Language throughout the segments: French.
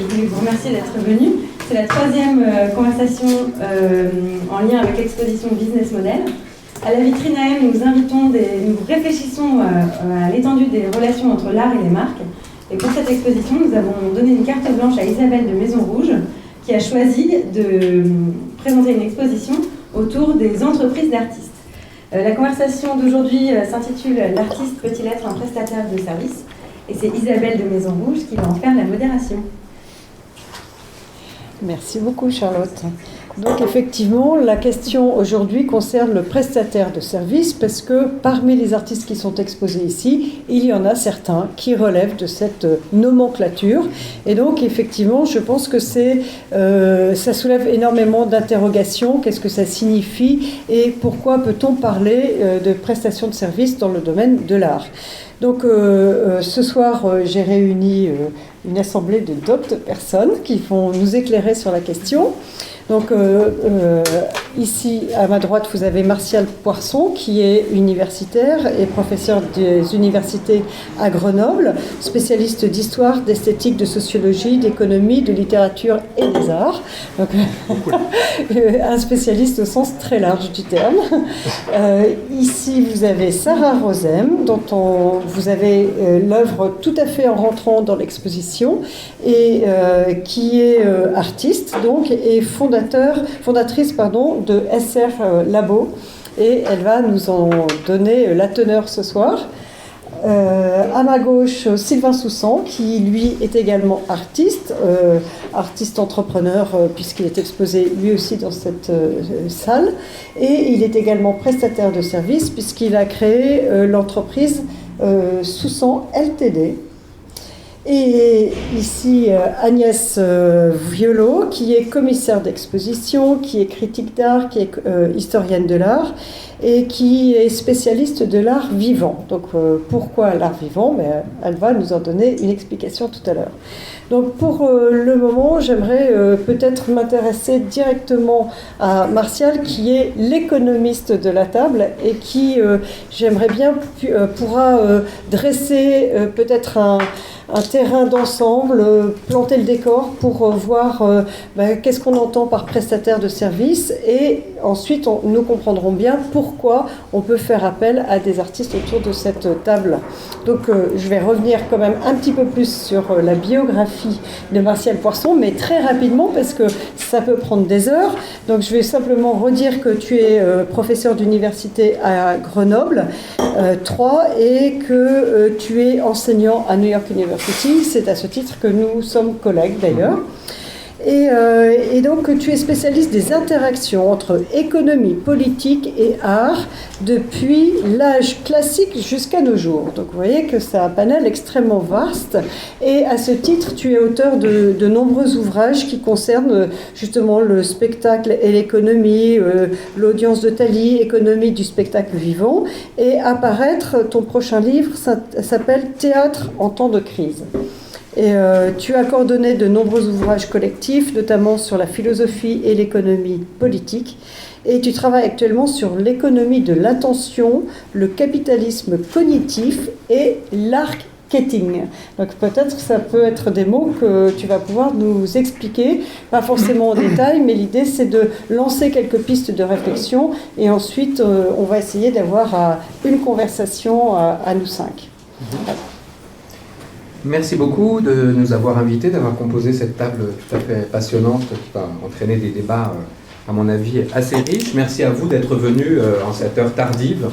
je voulais vous remercier d'être venu. C'est la troisième conversation en lien avec l'exposition Business Model. À la vitrine AM, nous réfléchissons à l'étendue des relations entre l'art et les marques. Et pour cette exposition, nous avons donné une carte blanche à Isabelle de Maison Rouge, qui a choisi de présenter une exposition autour des entreprises d'artistes. La conversation d'aujourd'hui s'intitule « L'artiste peut-il être un prestataire de service ?» et c'est Isabelle de Maison Rouge qui va en faire la modération. Merci beaucoup Charlotte. Donc effectivement, la question aujourd'hui concerne le prestataire de service parce que parmi les artistes qui sont exposés ici, il y en a certains qui relèvent de cette nomenclature. Et donc effectivement, je pense que ça soulève énormément d'interrogations. Qu'est-ce que ça signifie et pourquoi peut-on parler de prestation de service dans le domaine de l'art ? Donc ce soir, j'ai réuni une assemblée de doctes personnes qui vont nous éclairer sur la question. Donc ici, à ma droite, vous avez Martial Poisson, qui est universitaire et professeur des universités à Grenoble, spécialiste d'histoire, d'esthétique, de sociologie, d'économie, de littérature et des arts. Donc, un spécialiste au sens très large du terme. Ici, vous avez Sarah Rosem, dont vous avez l'œuvre tout à fait en rentrant dans l'exposition, et qui est artiste, donc, et fondatrice de SR Labo, et elle va nous en donner la teneur ce soir. À ma gauche, Sylvain Soussan, qui lui est également artiste entrepreneur, puisqu'il est exposé lui aussi dans cette salle, et il est également prestataire de services, puisqu'il a créé l'entreprise Soussan Ltd. Et ici, Agnès Violot, qui est commissaire d'exposition, qui est critique d'art, qui est historienne de l'art et qui est spécialiste de l'art vivant. Donc, pourquoi l'art vivant ? Elle va nous en donner une explication tout à l'heure. Donc, pour le moment, j'aimerais peut-être m'intéresser directement à Martial, qui est l'économiste de la table et qui, j'aimerais bien, pourra dresser peut-être un terrain d'ensemble, planter le décor pour voir qu'est-ce qu'on entend par prestataire de service, et ensuite nous comprendrons bien pourquoi on peut faire appel à des artistes autour de cette table. Donc je vais revenir quand même un petit peu plus sur la biographie de Martial Poisson, mais très rapidement parce que ça peut prendre des heures. Donc je vais simplement redire que tu es professeur d'université à Grenoble 3 et que tu es enseignant à New York University. C'est à ce titre que nous sommes collègues d'ailleurs. Et donc tu es spécialiste des interactions entre économie, politique et art depuis l'âge classique jusqu'à nos jours. Donc vous voyez que c'est un panel extrêmement vaste, et à ce titre tu es auteur de nombreux ouvrages qui concernent justement le spectacle et l'économie, l'audience de Thalie, économie du spectacle vivant, et à paraître ton prochain livre s'appelle Théâtre en temps de crise. Et tu as coordonné de nombreux ouvrages collectifs, notamment sur la philosophie et l'économie politique. Et tu travailles actuellement sur l'économie de l'attention, le capitalisme cognitif et l'arketing. Donc peut-être ça peut être des mots que tu vas pouvoir nous expliquer, pas forcément en détail, mais l'idée c'est de lancer quelques pistes de réflexion, et ensuite on va essayer d'avoir une conversation à nous cinq. Voilà. Merci beaucoup de nous avoir invités, d'avoir composé cette table tout à fait passionnante qui va entraîner des débats, à mon avis, assez riches. Merci à vous d'être venus en cette heure tardive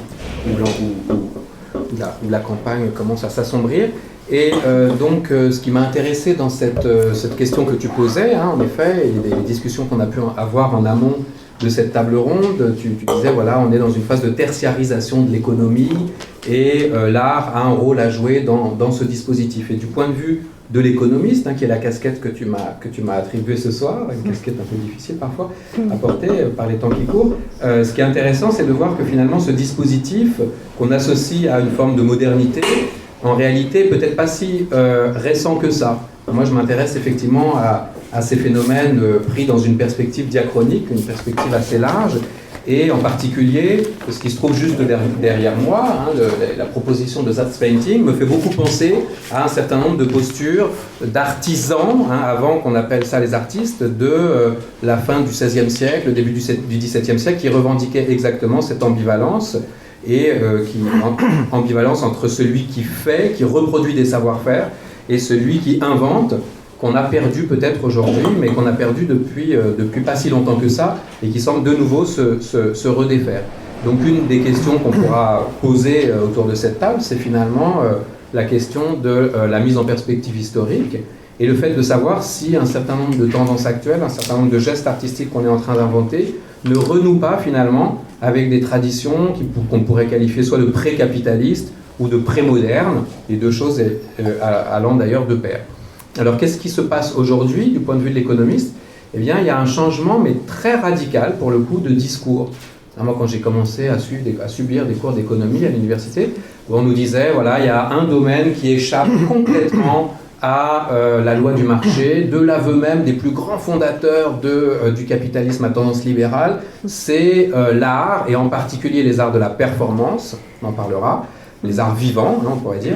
où la campagne commence à s'assombrir. Et donc, ce qui m'a intéressé dans cette question que tu posais, en effet, et les discussions qu'on a pu avoir en amont de cette table ronde, tu disais, voilà, on est dans une phase de tertiarisation de l'économie, et l'art a un rôle à jouer dans ce dispositif. Et du point de vue de l'économiste, qui est la casquette que tu m'as attribuée ce soir, une casquette un peu difficile parfois à porter par les temps qui courent, ce qui est intéressant, c'est de voir que finalement ce dispositif qu'on associe à une forme de modernité, en réalité peut-être pas si récent que ça. Moi je m'intéresse effectivement à ces phénomènes pris dans une perspective diachronique, une perspective assez large. Et en particulier, ce qui se trouve juste derrière moi, la proposition de Zatz Painting me fait beaucoup penser à un certain nombre de postures d'artisans, avant qu'on appelle ça les artistes, de la fin du XVIe siècle, le début du XVIIe siècle, qui revendiquaient exactement cette ambivalence, et ambivalence entre celui qui fait, qui reproduit des savoir-faire, et celui qui invente, qu'on a perdu peut-être aujourd'hui, mais qu'on a perdu depuis pas si longtemps que ça, et qui semble de nouveau se redéfaire. Donc une des questions qu'on pourra poser autour de cette table, c'est finalement la question de la mise en perspective historique, et le fait de savoir si un certain nombre de tendances actuelles, un certain nombre de gestes artistiques qu'on est en train d'inventer, ne renouent pas finalement avec des traditions qu'on pourrait qualifier soit de pré-capitalistes ou de pré-modernes, les deux choses allant d'ailleurs de pair. Alors, qu'est-ce qui se passe aujourd'hui du point de vue de l'économiste? Eh bien, il y a un changement, mais très radical, pour le coup, de discours. Moi, quand j'ai commencé à subir des cours d'économie à l'université, on nous disait, voilà, il y a un domaine qui échappe complètement à la loi du marché, de l'aveu même des plus grands fondateurs du capitalisme à tendance libérale, c'est l'art, et en particulier les arts de la performance, on en parlera, les arts vivants, on pourrait dire,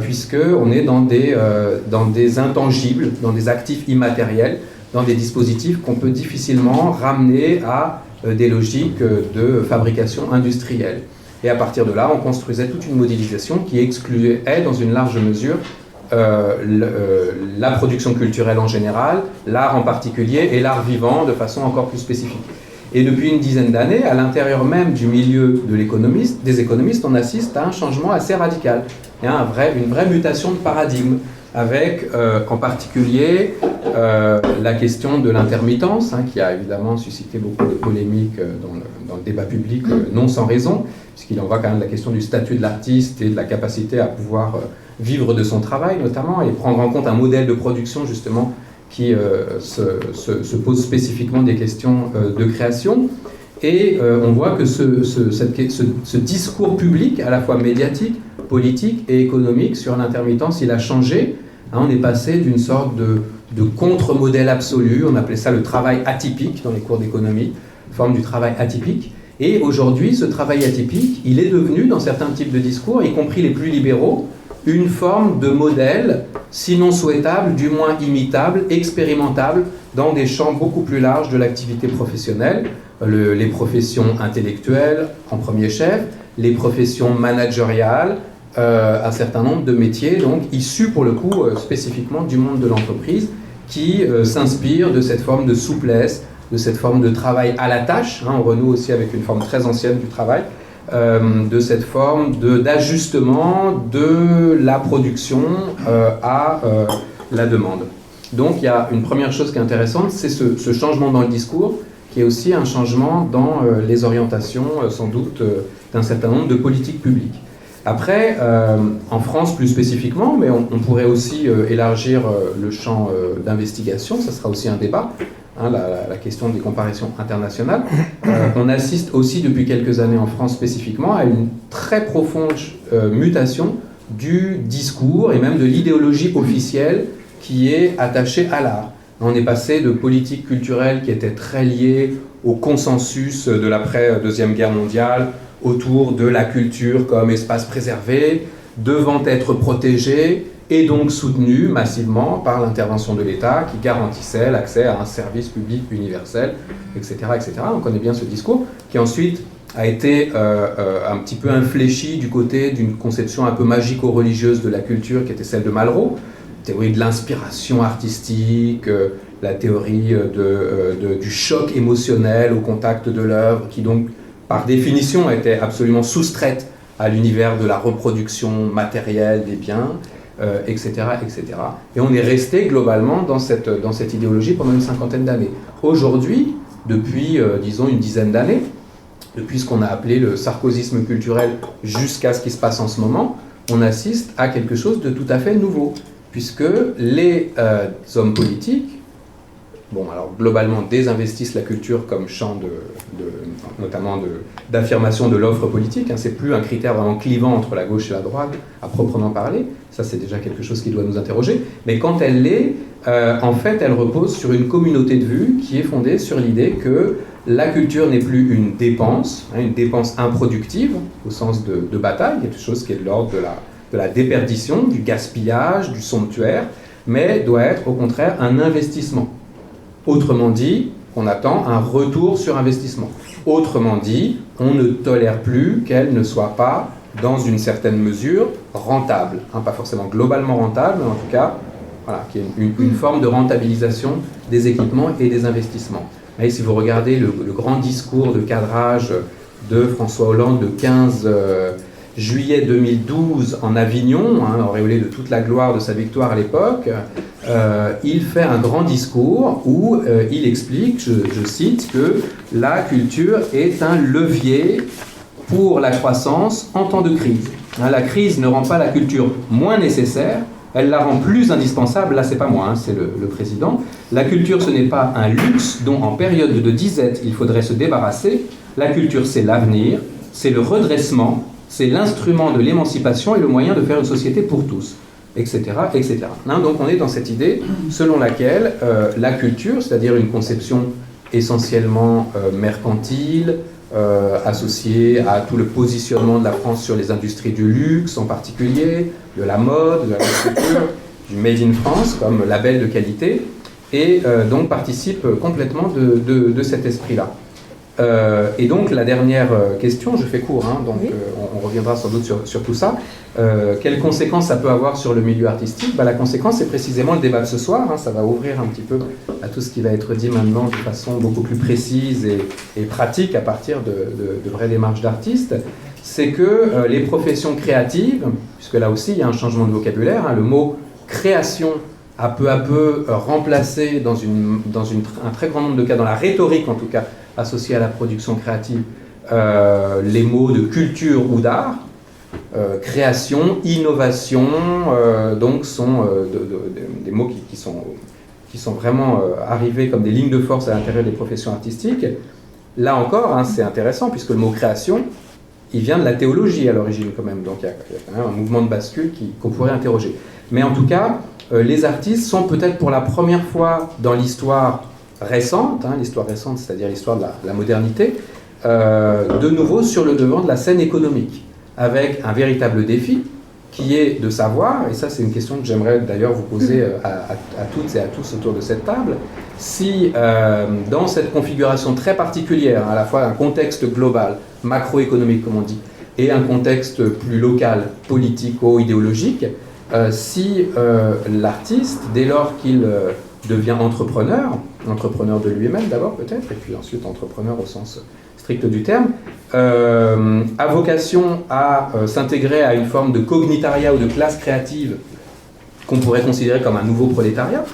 puisqu'on est dans des intangibles, dans des actifs immatériels, dans des dispositifs qu'on peut difficilement ramener à des logiques de fabrication industrielle. Et à partir de là, on construisait toute une modélisation qui excluait, dans une large mesure, la production culturelle en général, l'art en particulier, et l'art vivant de façon encore plus spécifique. Et depuis une dizaine d'années, à l'intérieur même du milieu des économistes, on assiste à un changement assez radical. Il y a une vraie mutation de paradigme, avec en particulier la question de l'intermittence, qui a évidemment suscité beaucoup de polémiques dans le débat public, non sans raison, puisqu'il en va quand même de la question du statut de l'artiste et de la capacité à pouvoir vivre de son travail notamment, et prendre en compte un modèle de production justement qui se pose spécifiquement des questions de création. Et on voit que ce discours public, à la fois médiatique, politique et économique sur l'intermittence, il a changé. On est passé d'une sorte de contre-modèle absolu, on appelait ça le travail atypique dans les cours d'économie, forme du travail atypique. Et aujourd'hui, ce travail atypique, il est devenu, dans certains types de discours, y compris les plus libéraux, une forme de modèle, sinon souhaitable, du moins imitable, expérimentable, dans des champs beaucoup plus larges de l'activité professionnelle, les professions intellectuelles en premier chef, les professions managériales, un certain nombre de métiers, donc issus pour le coup spécifiquement du monde de l'entreprise, qui s'inspirent de cette forme de souplesse, de cette forme de travail à la tâche, on renoue aussi avec une forme très ancienne du travail, de cette forme d'ajustement de la production à la demande. Donc il y a une première chose qui est intéressante, c'est ce changement dans le discours, qui est aussi un changement dans les orientations, sans doute, d'un certain nombre de politiques publiques. Après, en France plus spécifiquement, mais on pourrait aussi élargir le champ d'investigation, ça sera aussi un débat, la question des comparaisons internationales. On assiste aussi depuis quelques années en France spécifiquement à une très profonde mutation du discours et même de l'idéologie officielle qui est attachée à l'art. On est passé de politiques culturelles qui étaient très liées au consensus de l'après-Deuxième Guerre mondiale, autour de la culture comme espace préservé, devant être protégé et donc soutenu massivement par l'intervention de l'État qui garantissait l'accès à un service public universel, etc., etc. On connaît bien ce discours qui ensuite a été un petit peu infléchi du côté d'une conception un peu magico-religieuse de la culture qui était celle de Malraux, théorie de l'inspiration artistique, la théorie du choc émotionnel au contact de l'œuvre qui donc par définition, était absolument soustraite à l'univers de la reproduction matérielle des biens, etc., etc. Et on est resté globalement dans cette idéologie pendant une cinquantaine d'années. Aujourd'hui, depuis, disons, une dizaine d'années, depuis ce qu'on a appelé le sarkozysme culturel jusqu'à ce qui se passe en ce moment, on assiste à quelque chose de tout à fait nouveau, puisque les hommes politiques, bon, alors globalement désinvestissent la culture comme champ notamment d'affirmation de l'offre politique. Hein. C'est plus un critère vraiment clivant entre la gauche et la droite, à proprement parler. Ça, c'est déjà quelque chose qui doit nous interroger. Mais quand elle l'est, en fait, elle repose sur une communauté de vues qui est fondée sur l'idée que la culture n'est plus une dépense improductive, au sens de bataille, quelque chose qui est de l'ordre de la déperdition, du gaspillage, du somptuaire, mais doit être au contraire un investissement. Autrement dit, on attend un retour sur investissement. Autrement dit, on ne tolère plus qu'elle ne soit pas, dans une certaine mesure, rentable. Hein, pas forcément globalement rentable, mais en tout cas, voilà, qu'il y ait une forme de rentabilisation des équipements et des investissements. Et si vous regardez le grand discours de cadrage de François Hollande le 15 juillet 2012 en Avignon, hein, auréolé de toute la gloire de sa victoire à l'époque, il fait un grand discours où il explique, je cite, que la culture est un levier pour la croissance en temps de crise. Hein, la crise ne rend pas la culture moins nécessaire, elle la rend plus indispensable. Là, c'est pas moi, hein, c'est le président. La culture, ce n'est pas un luxe dont, en période de disette, il faudrait se débarrasser. La culture, c'est l'avenir, c'est le redressement, c'est l'instrument de l'émancipation et le moyen de faire une société pour tous, etc., etc. Hein, donc, on est dans cette idée selon laquelle la culture, c'est-à-dire une conception essentiellement mercantile, associé à tout le positionnement de la France sur les industries du luxe en particulier, de la mode, de la culture, du Made in France comme label de qualité, et donc participe complètement de cet esprit-là. Et donc la dernière question, je fais court, hein, donc oui. On reviendra sans doute sur tout ça. Quelles conséquences ça peut avoir sur le milieu artistique? La conséquence, c'est précisément le débat de ce soir. Hein, ça va ouvrir un petit peu à tout ce qui va être dit maintenant de façon beaucoup plus précise et pratique à partir de vraies démarches d'artistes. C'est que les professions créatives, puisque là aussi il y a un changement de vocabulaire, hein, le mot création a peu à peu remplacé dans un très grand nombre de cas, dans la rhétorique en tout cas, associée à la production créative, les mots de culture ou d'art. Création, innovation, donc sont des mots qui sont vraiment arrivés comme des lignes de force à l'intérieur des professions artistiques. Là encore, hein, c'est intéressant puisque le mot création, il vient de la théologie à l'origine quand même, donc il y a quand même un mouvement de bascule qu'on pourrait interroger. Mais en tout cas, les artistes sont peut-être pour la première fois dans l'histoire récente, hein, l'histoire récente, c'est-à-dire l'histoire de la modernité, de nouveau sur le devant de la scène économique, avec un véritable défi qui est de savoir, et ça c'est une question que j'aimerais d'ailleurs vous poser à toutes et à tous autour de cette table, si dans cette configuration très particulière, à la fois un contexte global, macroéconomique comme on dit, et un contexte plus local, politico-idéologique, si l'artiste, dès lors qu'il devient entrepreneur de lui-même d'abord peut-être, et puis ensuite entrepreneur au sens strict du terme, a vocation à s'intégrer à une forme de cognitariat ou de classe créative qu'on pourrait considérer comme un nouveau prolétariat,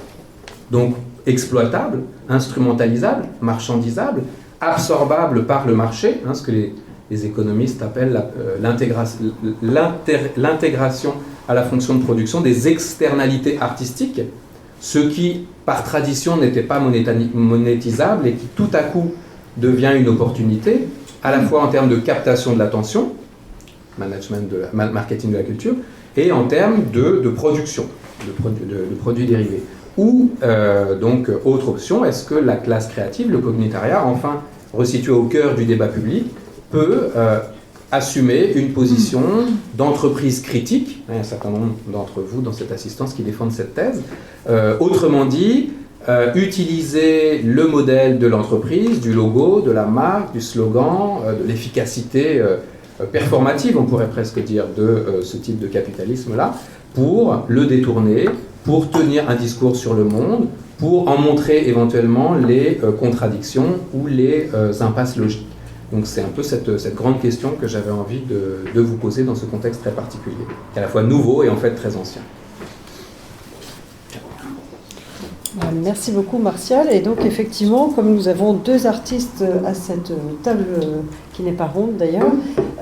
donc exploitable, instrumentalisable, marchandisable, absorbable par le marché, hein, ce que les économistes appellent l'intégration à la fonction de production des externalités artistiques, ce qui par tradition n'était pas monétisable et qui tout à coup devient une opportunité, à la fois en termes de captation de l'attention, marketing de la culture, et en termes de production, de produits dérivés. Ou, donc, autre option, est-ce que la classe créative, le cognitariat, enfin resitué au cœur du débat public, peut assumer une position d'entreprise critique? Il y a un certain nombre d'entre vous dans cette assistance qui défendent cette thèse. Autrement dit, utiliser le modèle de l'entreprise, du logo, de la marque, du slogan, de l'efficacité performative, on pourrait presque dire, de ce type de capitalisme-là, pour le détourner, pour tenir un discours sur le monde, pour en montrer éventuellement les contradictions ou les impasses logiques. Donc c'est un peu cette grande question que j'avais envie de vous poser dans ce contexte très particulier, qui est à la fois nouveau et en fait très ancien. Merci beaucoup Martial. Et donc effectivement, comme nous avons deux artistes à cette table qui n'est pas ronde d'ailleurs,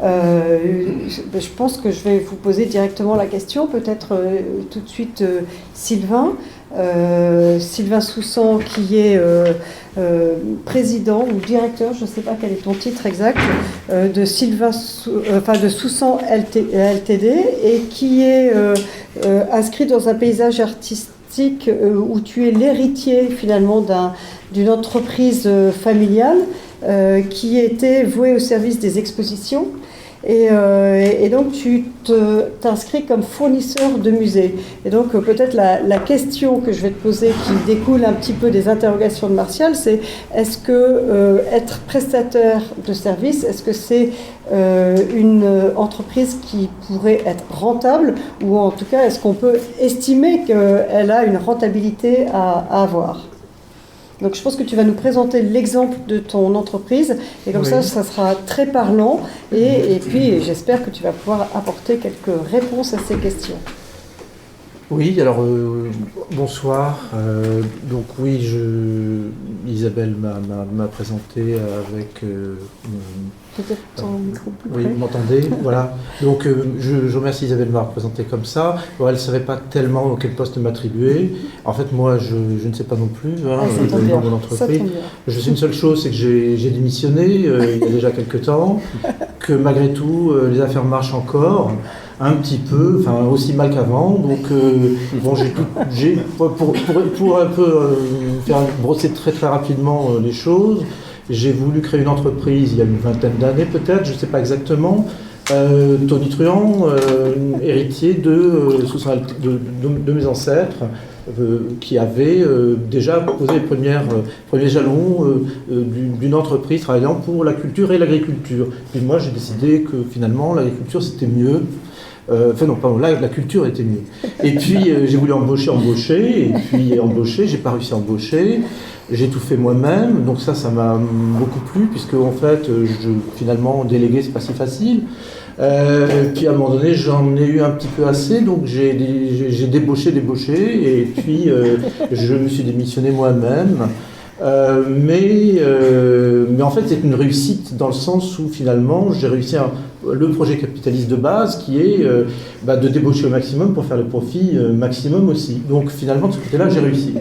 je pense que je vais vous poser directement la question, peut-être tout de suite Sylvain. Sylvain Soussan qui est président ou directeur, je ne sais pas quel est ton titre exact, de Soussan LTD et qui est inscrit dans un paysage artistique où tu es l'héritier finalement d'une entreprise familiale qui était vouée au service des expositions. Et donc tu t'inscris comme fournisseur de musée. Et donc peut-être la question que je vais te poser qui découle un petit peu des interrogations de Martial, c'est est-ce que être prestataire de service, est-ce que c'est une entreprise qui pourrait être rentable, ou en tout cas est-ce qu'on peut estimer qu'elle a une rentabilité à avoir? Donc je pense que tu vas nous présenter l'exemple de ton entreprise et comme ça sera très parlant et puis j'espère que tu vas pouvoir apporter quelques réponses à ces questions. Oui, alors bonsoir. Donc oui, Isabelle m'a présenté avec... Peut-être ton micro plus près. Oui, vous m'entendez? Voilà. Donc je remercie Isabelle de m'avoir présenté comme ça. Bon, elle ne savait pas tellement quel poste m'attribuer. En fait, moi, je ne sais pas non plus. Dans mon entreprise. Je sais une seule chose, c'est que j'ai démissionné il y a déjà quelques temps, que malgré tout, les affaires marchent encore. Un petit peu, enfin aussi mal qu'avant, donc bon, pour un peu faire brosser très très rapidement les choses, j'ai voulu créer une entreprise il y a une vingtaine d'années peut-être, je ne sais pas exactement. Tony Truand, héritier de mes ancêtres, qui avaient déjà posé les premiers jalons d'une entreprise travaillant pour la culture et l'agriculture. Puis moi j'ai décidé que finalement l'agriculture c'était mieux. Enfin non, pardon, là la culture était mieux. Et puis j'ai voulu embaucher, et puis j'ai pas réussi à embaucher, j'ai tout fait moi-même, donc ça m'a beaucoup plu, puisque en fait, finalement, déléguer c'est pas si facile. Puis à un moment donné, j'en ai eu un petit peu assez, donc j'ai débauché, et puis je me suis démissionné moi-même. Mais en fait, c'est une réussite dans le sens où finalement, j'ai réussi le projet capitaliste de base qui est de débaucher au maximum pour faire le profit maximum aussi. Donc finalement, de ce côté-là, j'ai réussi.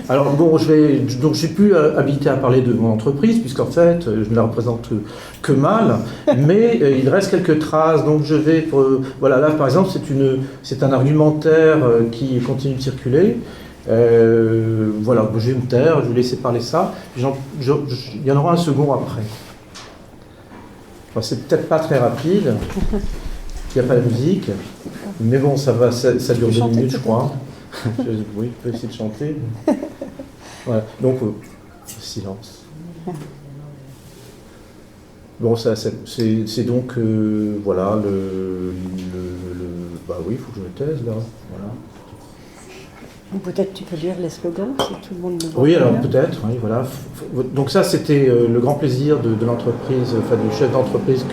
Alors bon, je suis plus habilité à parler de mon entreprise, puisqu'en fait, je ne la représente que mal, mais il reste quelques traces, donc je vais... voilà, là par exemple, c'est un argumentaire qui continue de circuler. Voilà, je vais me taire, je vais laisser parler ça. Il y en aura un second après. Enfin, c'est peut-être pas très rapide, il n'y a pas de musique, mais bon, ça dure 2 minutes, je crois. Oui, je peux essayer de chanter. Voilà, donc, silence. Bon, c'est donc, voilà, bah oui, il faut que je me taise, là. Voilà. Peut-être tu peux lire les slogans si tout le monde le voit. Oui, alors peut-être, oui, voilà. Donc ça, c'était le grand plaisir de l'entreprise, enfin du chef d'entreprise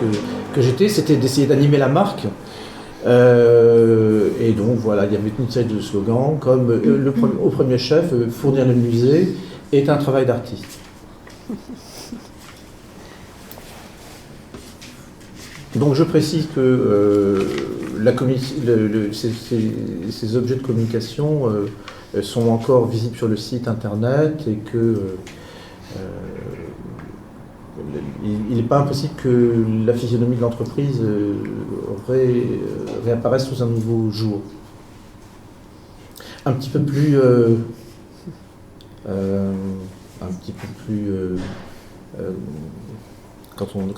que j'étais, c'était d'essayer d'animer la marque. Et donc voilà, il y avait une série de slogans comme au premier chef, fournir le musée est un travail d'artiste. Donc je précise que ces objets de communication sont encore visibles sur le site internet et que il n'est pas impossible que la physionomie de l'entreprise réapparaisse sous un nouveau jour. Un petit peu plus... quand on aime...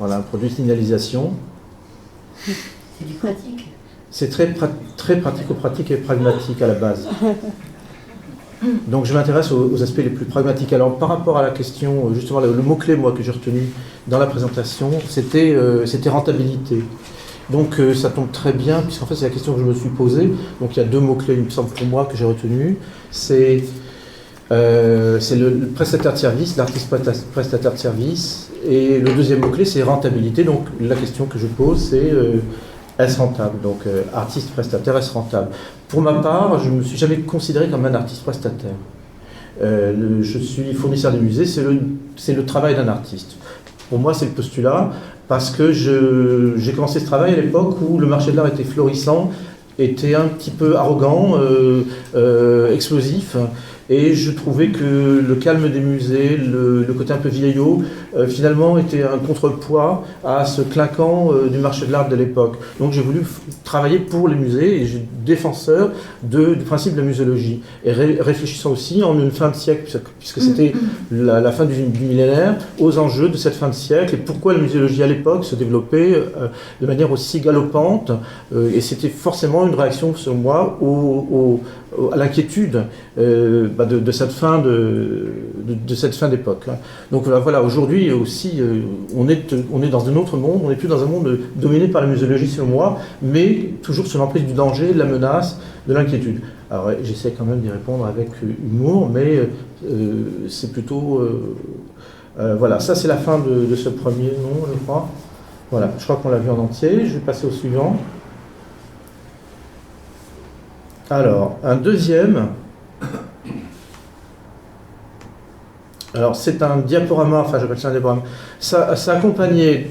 Voilà, un produit de signalisation. C'est du pratique. C'est très pratico-pratique et pragmatique à la base. Donc je m'intéresse aux aspects les plus pragmatiques. Alors par rapport à la question, justement le mot-clé moi que j'ai retenu dans la présentation, c'était rentabilité. Donc ça tombe très bien, puisqu'en fait c'est la question que je me suis posée. Donc il y a 2 mots-clés, il me semble pour moi, que j'ai retenus. C'est le prestataire de service, l'artiste prestataire de service. Et le deuxième mot-clé c'est rentabilité. Donc la question que je pose c'est est-ce rentable? Donc artiste prestataire, est-ce rentable? Pour ma part, je ne me suis jamais considéré comme un artiste prestataire. Je suis fournisseur de musée, c'est le travail d'un artiste. Pour moi, c'est le postulat. parce que j'ai commencé ce travail à l'époque où le marché de l'art était florissant, était un petit peu arrogant, explosif. Et je trouvais que le calme des musées, le côté un peu vieillot, finalement était un contrepoids à ce clinquant du marché de l'art de l'époque. Donc j'ai voulu travailler pour les musées et je suis défenseur du principe de la muséologie. Et réfléchissant aussi en une fin de siècle, puisque c'était la fin du millénaire, aux enjeux de cette fin de siècle et pourquoi la muséologie à l'époque se développait de manière aussi galopante. Et c'était forcément une réaction, selon moi, à l'inquiétude de cette fin d'époque. Donc voilà, aujourd'hui aussi, on est dans un autre monde, on n'est plus dans un monde dominé par la muséologie selon moi, mais toujours sur l'emprise du danger, de la menace, de l'inquiétude. Alors j'essaie quand même d'y répondre avec humour, mais c'est plutôt... voilà, ça c'est la fin de ce premier nom, je crois. Voilà, je crois qu'on l'a vu en entier, je vais passer au suivant. Alors, un deuxième... Alors, c'est un diaporama, enfin j'appelle ça un diaporama. Ça accompagnait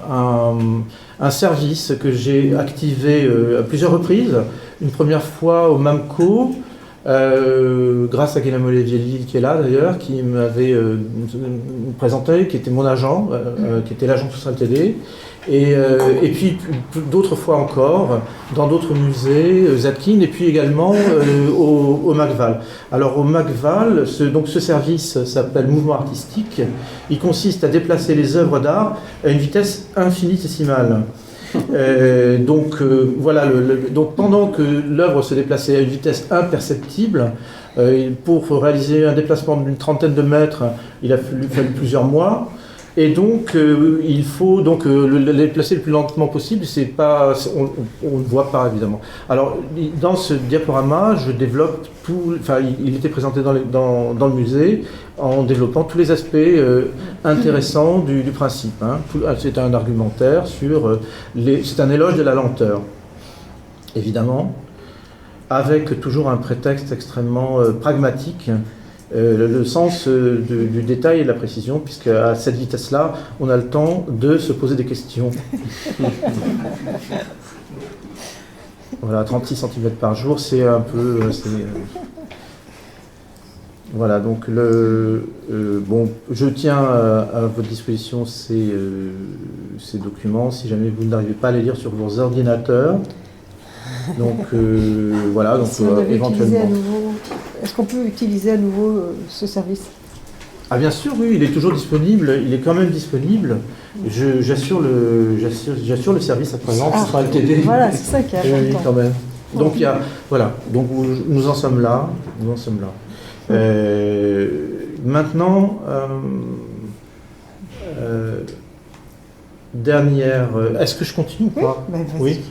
un service que j'ai activé à plusieurs reprises. Une première fois au MAMCO, grâce à Guillermo Levielli, qui est là d'ailleurs, qui m'avait présenté, qui était mon agent, qui était l'agent Social TD. Et puis d'autres fois encore, dans d'autres musées, Zadkine, et puis également au MACVAL. Alors au MACVAL, ce service s'appelle Mouvement Artistique. Il consiste à déplacer les œuvres d'art à une vitesse infinitésimale. Voilà, donc pendant que l'œuvre se déplaçait à une vitesse imperceptible, pour réaliser un déplacement d'une trentaine de mètres, il a fallu plusieurs mois. Et donc, il faut donc le déplacer le plus lentement possible. On ne voit pas évidemment. Alors, dans ce diaporama, je développe tout. Enfin, il était présenté dans le musée en développant tous les aspects intéressants du principe. Hein. C'est un argumentaire sur c'est un éloge de la lenteur, évidemment, avec toujours un prétexte extrêmement pragmatique. Le sens du détail et de la précision, puisque à cette vitesse-là, on a le temps de se poser des questions. Voilà, 36 cm par jour, c'est un peu... Voilà, donc je tiens à votre disposition ces documents, si jamais vous n'arrivez pas à les lire sur vos ordinateurs. Donc voilà, donc si on devait éventuellement... Est-ce qu'on peut utiliser à nouveau ce service? Ah bien sûr, oui, il est toujours disponible, il est quand même disponible. J'assure le service à présent, ce sera LTD. Voilà, c'est ça qui est important. Oui, quand même. Donc donc nous en sommes là, maintenant, dernière. Est-ce que je continue ou pas? Oui.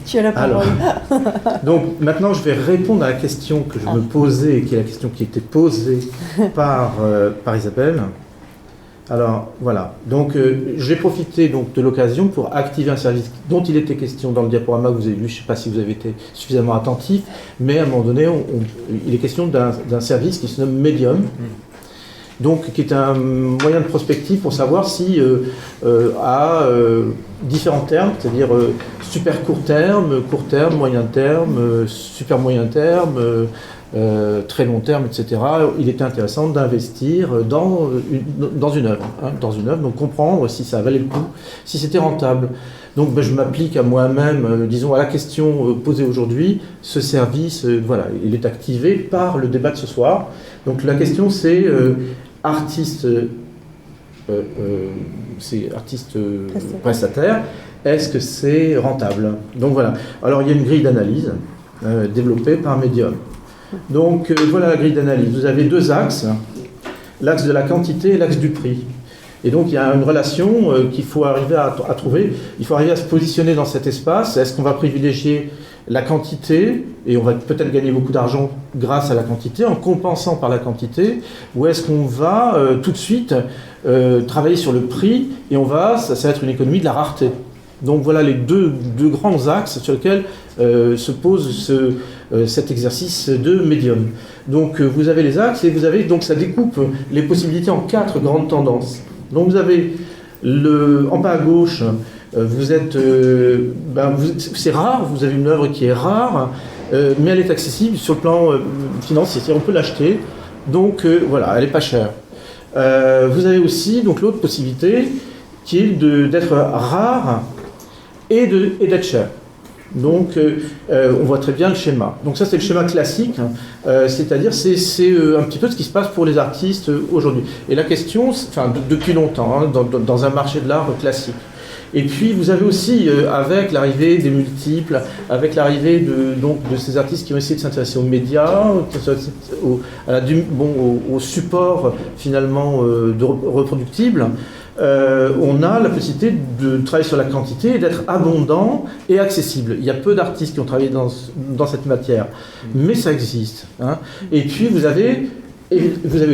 Tu as la parole. Alors, donc maintenant, je vais répondre à la question que je me posais, qui est la question qui était posée par Isabelle. Alors voilà. Donc j'ai profité donc de l'occasion pour activer un service dont il était question dans le diaporama que vous avez vu. Je ne sais pas si vous avez été suffisamment attentif, mais à un moment donné, il est question d'un service qui se nomme Medium. Donc, qui est un moyen de prospective pour savoir si, à différents termes, c'est-à-dire super court terme, moyen terme, super moyen terme, très long terme, etc., il était intéressant d'investir dans une œuvre. Donc comprendre si ça valait le coup, si c'était rentable. Donc je m'applique à moi-même, disons, à la question posée aujourd'hui. Ce service, voilà, il est activé par le débat de ce soir. Donc la question c'est... artiste prestataire, est-ce que c'est rentable? Donc voilà. Alors il y a une grille d'analyse développée par Medium. Donc voilà la grille d'analyse. Vous avez deux axes, l'axe de la quantité et l'axe du prix. Et donc il y a une relation qu'il faut arriver à trouver. Il faut arriver à se positionner dans cet espace. Est-ce qu'on va privilégier la quantité, et on va peut-être gagner beaucoup d'argent grâce à la quantité, en compensant par la quantité, ou est-ce qu'on va tout de suite travailler sur le prix, et ça va être une économie de la rareté. Donc voilà les deux grands axes sur lesquels se pose cet exercice de Medium. Donc vous avez les axes, et vous avez, donc ça découpe les possibilités en 4 grandes tendances. Donc vous avez En bas à gauche, c'est rare, vous avez une œuvre qui est rare, mais elle est accessible sur le plan financier, c'est-à-dire on peut l'acheter, donc voilà, elle n'est pas chère. Vous avez aussi donc l'autre possibilité qui est d'être rare et d'être cher. Donc on voit très bien le schéma. Donc ça c'est le schéma classique, c'est-à-dire c'est un petit peu ce qui se passe pour les artistes aujourd'hui. Et la question, depuis longtemps, hein, dans un marché de l'art classique. Et puis vous avez aussi, avec l'arrivée des multiples, avec l'arrivée de ces artistes qui ont essayé de s'intéresser aux médias, au support finalement reproductible, on a la possibilité de travailler sur la quantité et d'être abondant et accessible. Il y a peu d'artistes qui ont travaillé dans cette matière, mais ça existe. Hein. Et puis vous avez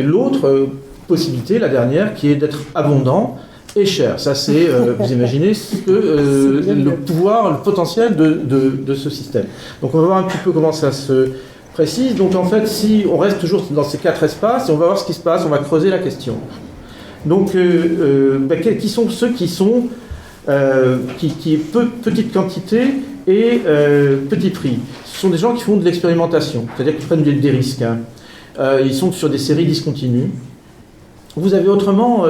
l'autre possibilité, la dernière, qui est d'être abondant et cher. Ça, c'est, vous imaginez, le pouvoir, le potentiel de ce système. Donc on va voir un petit peu comment ça se précise. Donc en fait, si on reste toujours dans ces 4 espaces, on va voir ce qui se passe, on va creuser la question. Donc, qui sont ceux qui sont petite quantité et petit prix? Ce sont des gens qui font de l'expérimentation, c'est-à-dire qu'ils prennent des risques. Hein. Ils sont sur des séries discontinues. Vous avez autrement,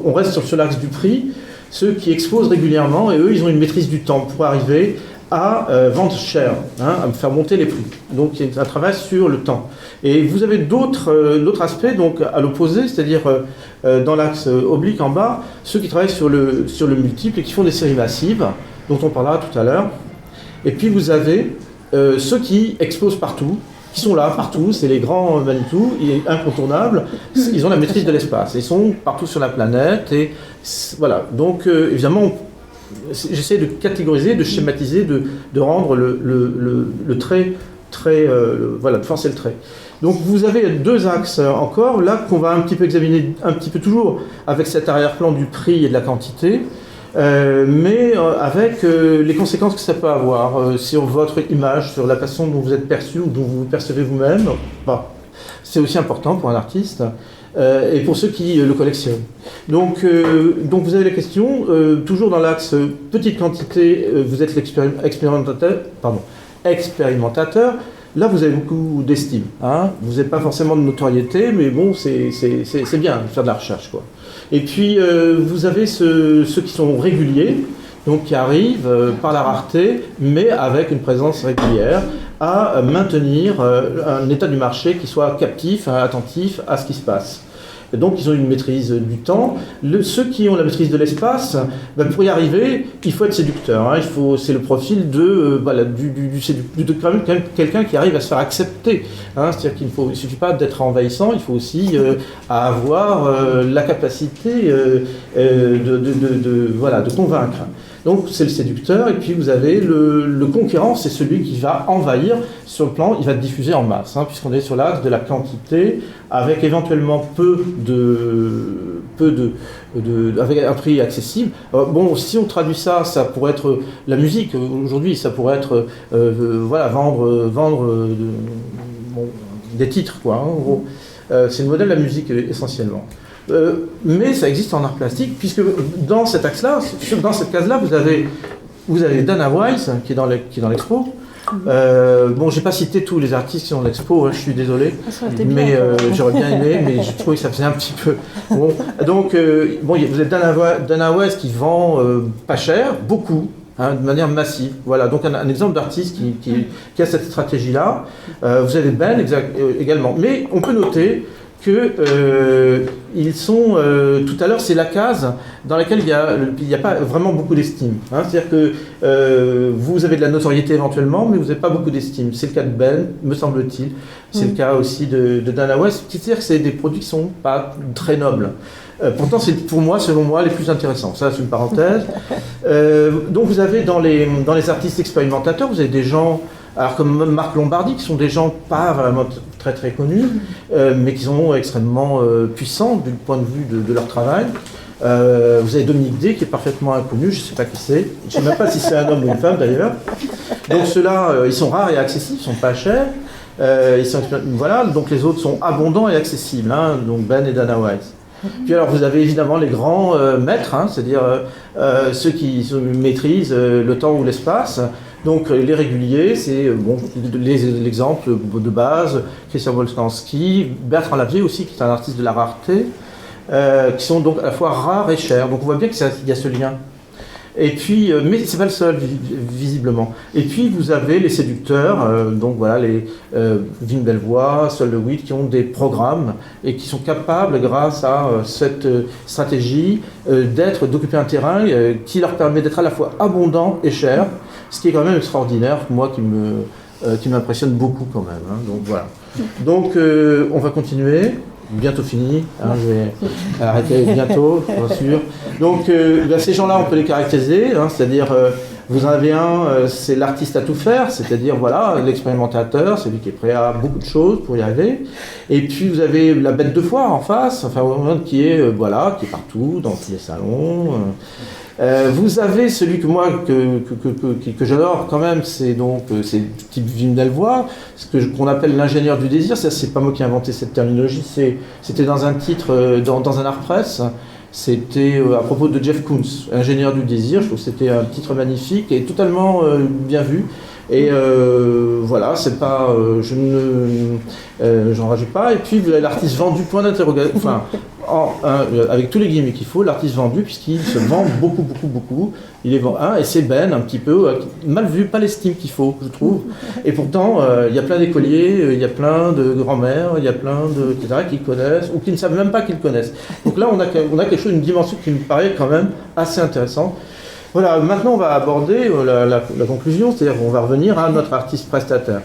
on reste sur l'axe du prix, ceux qui exposent régulièrement, et eux, ils ont une maîtrise du temps pour arriver à vendre cher, hein, à faire monter les prix. Donc il y a un travail sur le temps. Et vous avez l'autre aspect, donc à l'opposé, c'est-à-dire dans l'axe oblique en bas, ceux qui travaillent sur le multiple et qui font des séries massives, dont on parlera tout à l'heure. Et puis vous avez ceux qui exposent partout, qui sont là partout, c'est les grands Manitou, incontournables, ils ont la maîtrise de l'espace, ils sont partout sur la planète, et voilà. Donc évidemment, j'essaie de catégoriser, de schématiser, de rendre le trait très, voilà, de forcer le trait. Donc vous avez 2 axes encore, là qu'on va un petit peu examiner, un petit peu toujours avec cet arrière-plan du prix et de la quantité, mais avec les conséquences que ça peut avoir sur votre image, sur la façon dont vous êtes perçu ou dont vous vous percevez vous-même. Bah, c'est aussi important pour un artiste et pour ceux qui le collectionnent. Donc vous avez la question, toujours dans l'axe petite quantité, vous êtes expérimentateur. Là, vous avez beaucoup d'estime. Hein. Vous n'avez pas forcément de notoriété, mais bon, c'est bien de faire de la recherche, quoi. Et puis, vous avez ceux qui sont réguliers, donc qui arrivent par la rareté, mais avec une présence régulière, à maintenir un état du marché qui soit captif, attentif à ce qui se passe. Et donc, ils ont une maîtrise du temps. Ceux qui ont la maîtrise de l'espace, pour y arriver, il faut être séducteur. Hein. C'est le profil de quand même quelqu'un qui arrive à se faire accepter. Hein. C'est-à-dire qu'il ne suffit pas d'être envahissant, il faut aussi avoir la capacité de convaincre. Donc c'est le séducteur, et puis vous avez le conquérant, c'est celui qui va envahir sur le plan, il va diffuser en masse, hein, puisqu'on est sur l'axe de la quantité, avec éventuellement avec un prix accessible. Bon, si on traduit ça, ça pourrait être la musique, aujourd'hui, ça pourrait être vendre des titres, quoi, hein, en gros. C'est le modèle de la musique essentiellement. Mais ça existe en art plastique, puisque dans cet axe-là, dans cette case-là, vous avez Dana Weiss, qui est dans l'expo. Bon, j'ai pas cité tous les artistes qui sont dans l'expo, hein, je suis désolé, mais j'aurais bien aimé, mais je trouvais que ça faisait un petit peu... Bon, donc, vous avez Dana Weiss qui vend pas cher, beaucoup, hein, de manière massive. Voilà, donc un exemple d'artiste qui a cette stratégie-là. Vous avez Ben également, mais on peut noter que ils sont, tout à l'heure, c'est la case dans laquelle il n'y a pas vraiment beaucoup d'estime. Hein. C'est-à-dire que vous avez de la notoriété éventuellement, mais vous n'avez pas beaucoup d'estime. C'est le cas de Ben, me semble-t-il. C'est le cas aussi de Dana Weiss. C'est-à-dire que c'est des produits qui ne sont pas très nobles. Pourtant, c'est pour moi, selon moi, les plus intéressants. Ça, c'est une parenthèse. Donc, vous avez dans les artistes expérimentateurs, vous avez des gens... Alors comme Marc Lombardi, qui sont des gens pas vraiment très très connus, mais qui sont extrêmement puissants du point de vue de leur travail. Vous avez Dominique D, qui est parfaitement inconnu, je ne sais pas qui c'est, je ne sais même pas si c'est un homme ou une femme d'ailleurs. Donc ceux-là, ils sont rares et accessibles, ils ne sont pas chers. Voilà, donc les autres sont abondants et accessibles, hein, donc Ben et Dana Weiss. Puis alors vous avez évidemment les grands maîtres, hein, c'est-à-dire ceux qui maîtrisent le temps ou l'espace. Donc les réguliers, c'est l'exemple de base, Christian Boltanski, Bertrand Lavier aussi, qui est un artiste de la rareté, qui sont donc à la fois rares et chers. Donc on voit bien qu'il y a ce lien. Et puis, mais c'est pas le seul, visiblement. Et puis vous avez les séducteurs, donc voilà, les Wim Delvoye, Sol LeWitt, qui ont des programmes et qui sont capables, grâce à cette stratégie, d'occuper un terrain qui leur permet d'être à la fois abondant et cher, ce qui est quand même extraordinaire, moi qui m'impressionne beaucoup quand même. Hein, donc voilà. Donc on va continuer. Bientôt fini, hein, je vais arrêter bientôt, bien sûr. Donc ces gens-là, on peut les caractériser, hein, c'est-à-dire vous en avez un, c'est l'artiste à tout faire, c'est-à-dire voilà, l'expérimentateur, celui qui est prêt à beaucoup de choses pour y arriver. Et puis vous avez la bête de foire en face, enfin qui est qui est partout, dans tous les salons. Vous avez celui que moi que j'adore quand même, c'est type Wim Delvoye, qu'on appelle l'ingénieur du désir. Ça, c'est pas moi qui ai inventé cette terminologie, c'était dans un titre dans un art presse. C'était à propos de Jeff Koons, ingénieur du désir. Je trouve que c'était un titre magnifique et totalement bien vu. Et voilà, c'est pas, j'en rajoute pas. Et puis vous avez l'artiste vendu, point d'interrogation. Enfin, avec tous les guillemets qu'il faut, l'artiste vendu, puisqu'il se vend beaucoup. Il est et c'est un petit peu mal vu, pas l'estime qu'il faut, je trouve. Et pourtant, il y a plein d'écoliers, il y a plein de grands-mères, il y a plein etc., qui connaissent ou qui ne savent même pas qu'ils connaissent. Donc là, on a quelque chose, une dimension qui me paraît quand même assez intéressante. Voilà, maintenant on va aborder la conclusion, c'est-à-dire qu'on va revenir à notre artiste prestataire.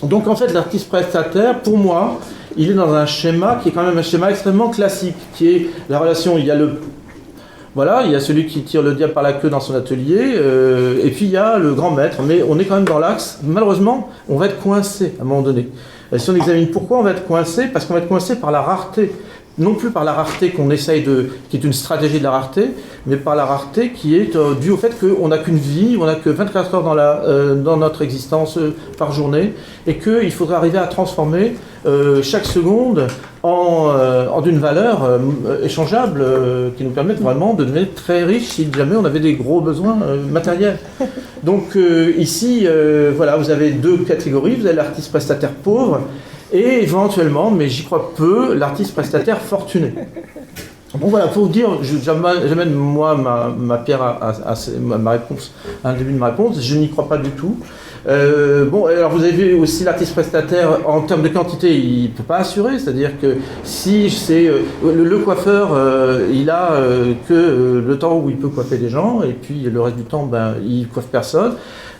Donc en fait, l'artiste prestataire, pour moi, il est dans un schéma qui est quand même un schéma extrêmement classique, qui est la relation, il y a celui qui tire le diable par la queue dans son atelier, et puis il y a le grand maître, mais on est quand même dans l'axe, malheureusement, on va être coincé à un moment donné. Et si on examine pourquoi on va être coincé, parce qu'on va être coincé par la rareté. Non plus par la rareté qui est une stratégie de la rareté, mais par la rareté qui est due au fait qu'on n'a qu'une vie, on n'a que 24 heures dans notre existence par journée, et qu'il faudrait arriver à transformer chaque seconde en d'une valeur échangeable qui nous permette vraiment de devenir très riches si jamais on avait des gros besoins matériels. Donc ici, vous avez deux catégories, vous avez l'artiste prestataire pauvre, et éventuellement, mais j'y crois peu, l'artiste prestataire fortuné. Bon voilà, pour vous dire, j'amène moi ma pierre à ma réponse, à un début de ma réponse, je n'y crois pas du tout. Alors vous avez vu aussi l'artiste prestataire, en termes de quantité, il ne peut pas assurer, c'est-à-dire que si c'est le coiffeur, il a que le temps où il peut coiffer des gens, et puis le reste du temps, il coiffe personne.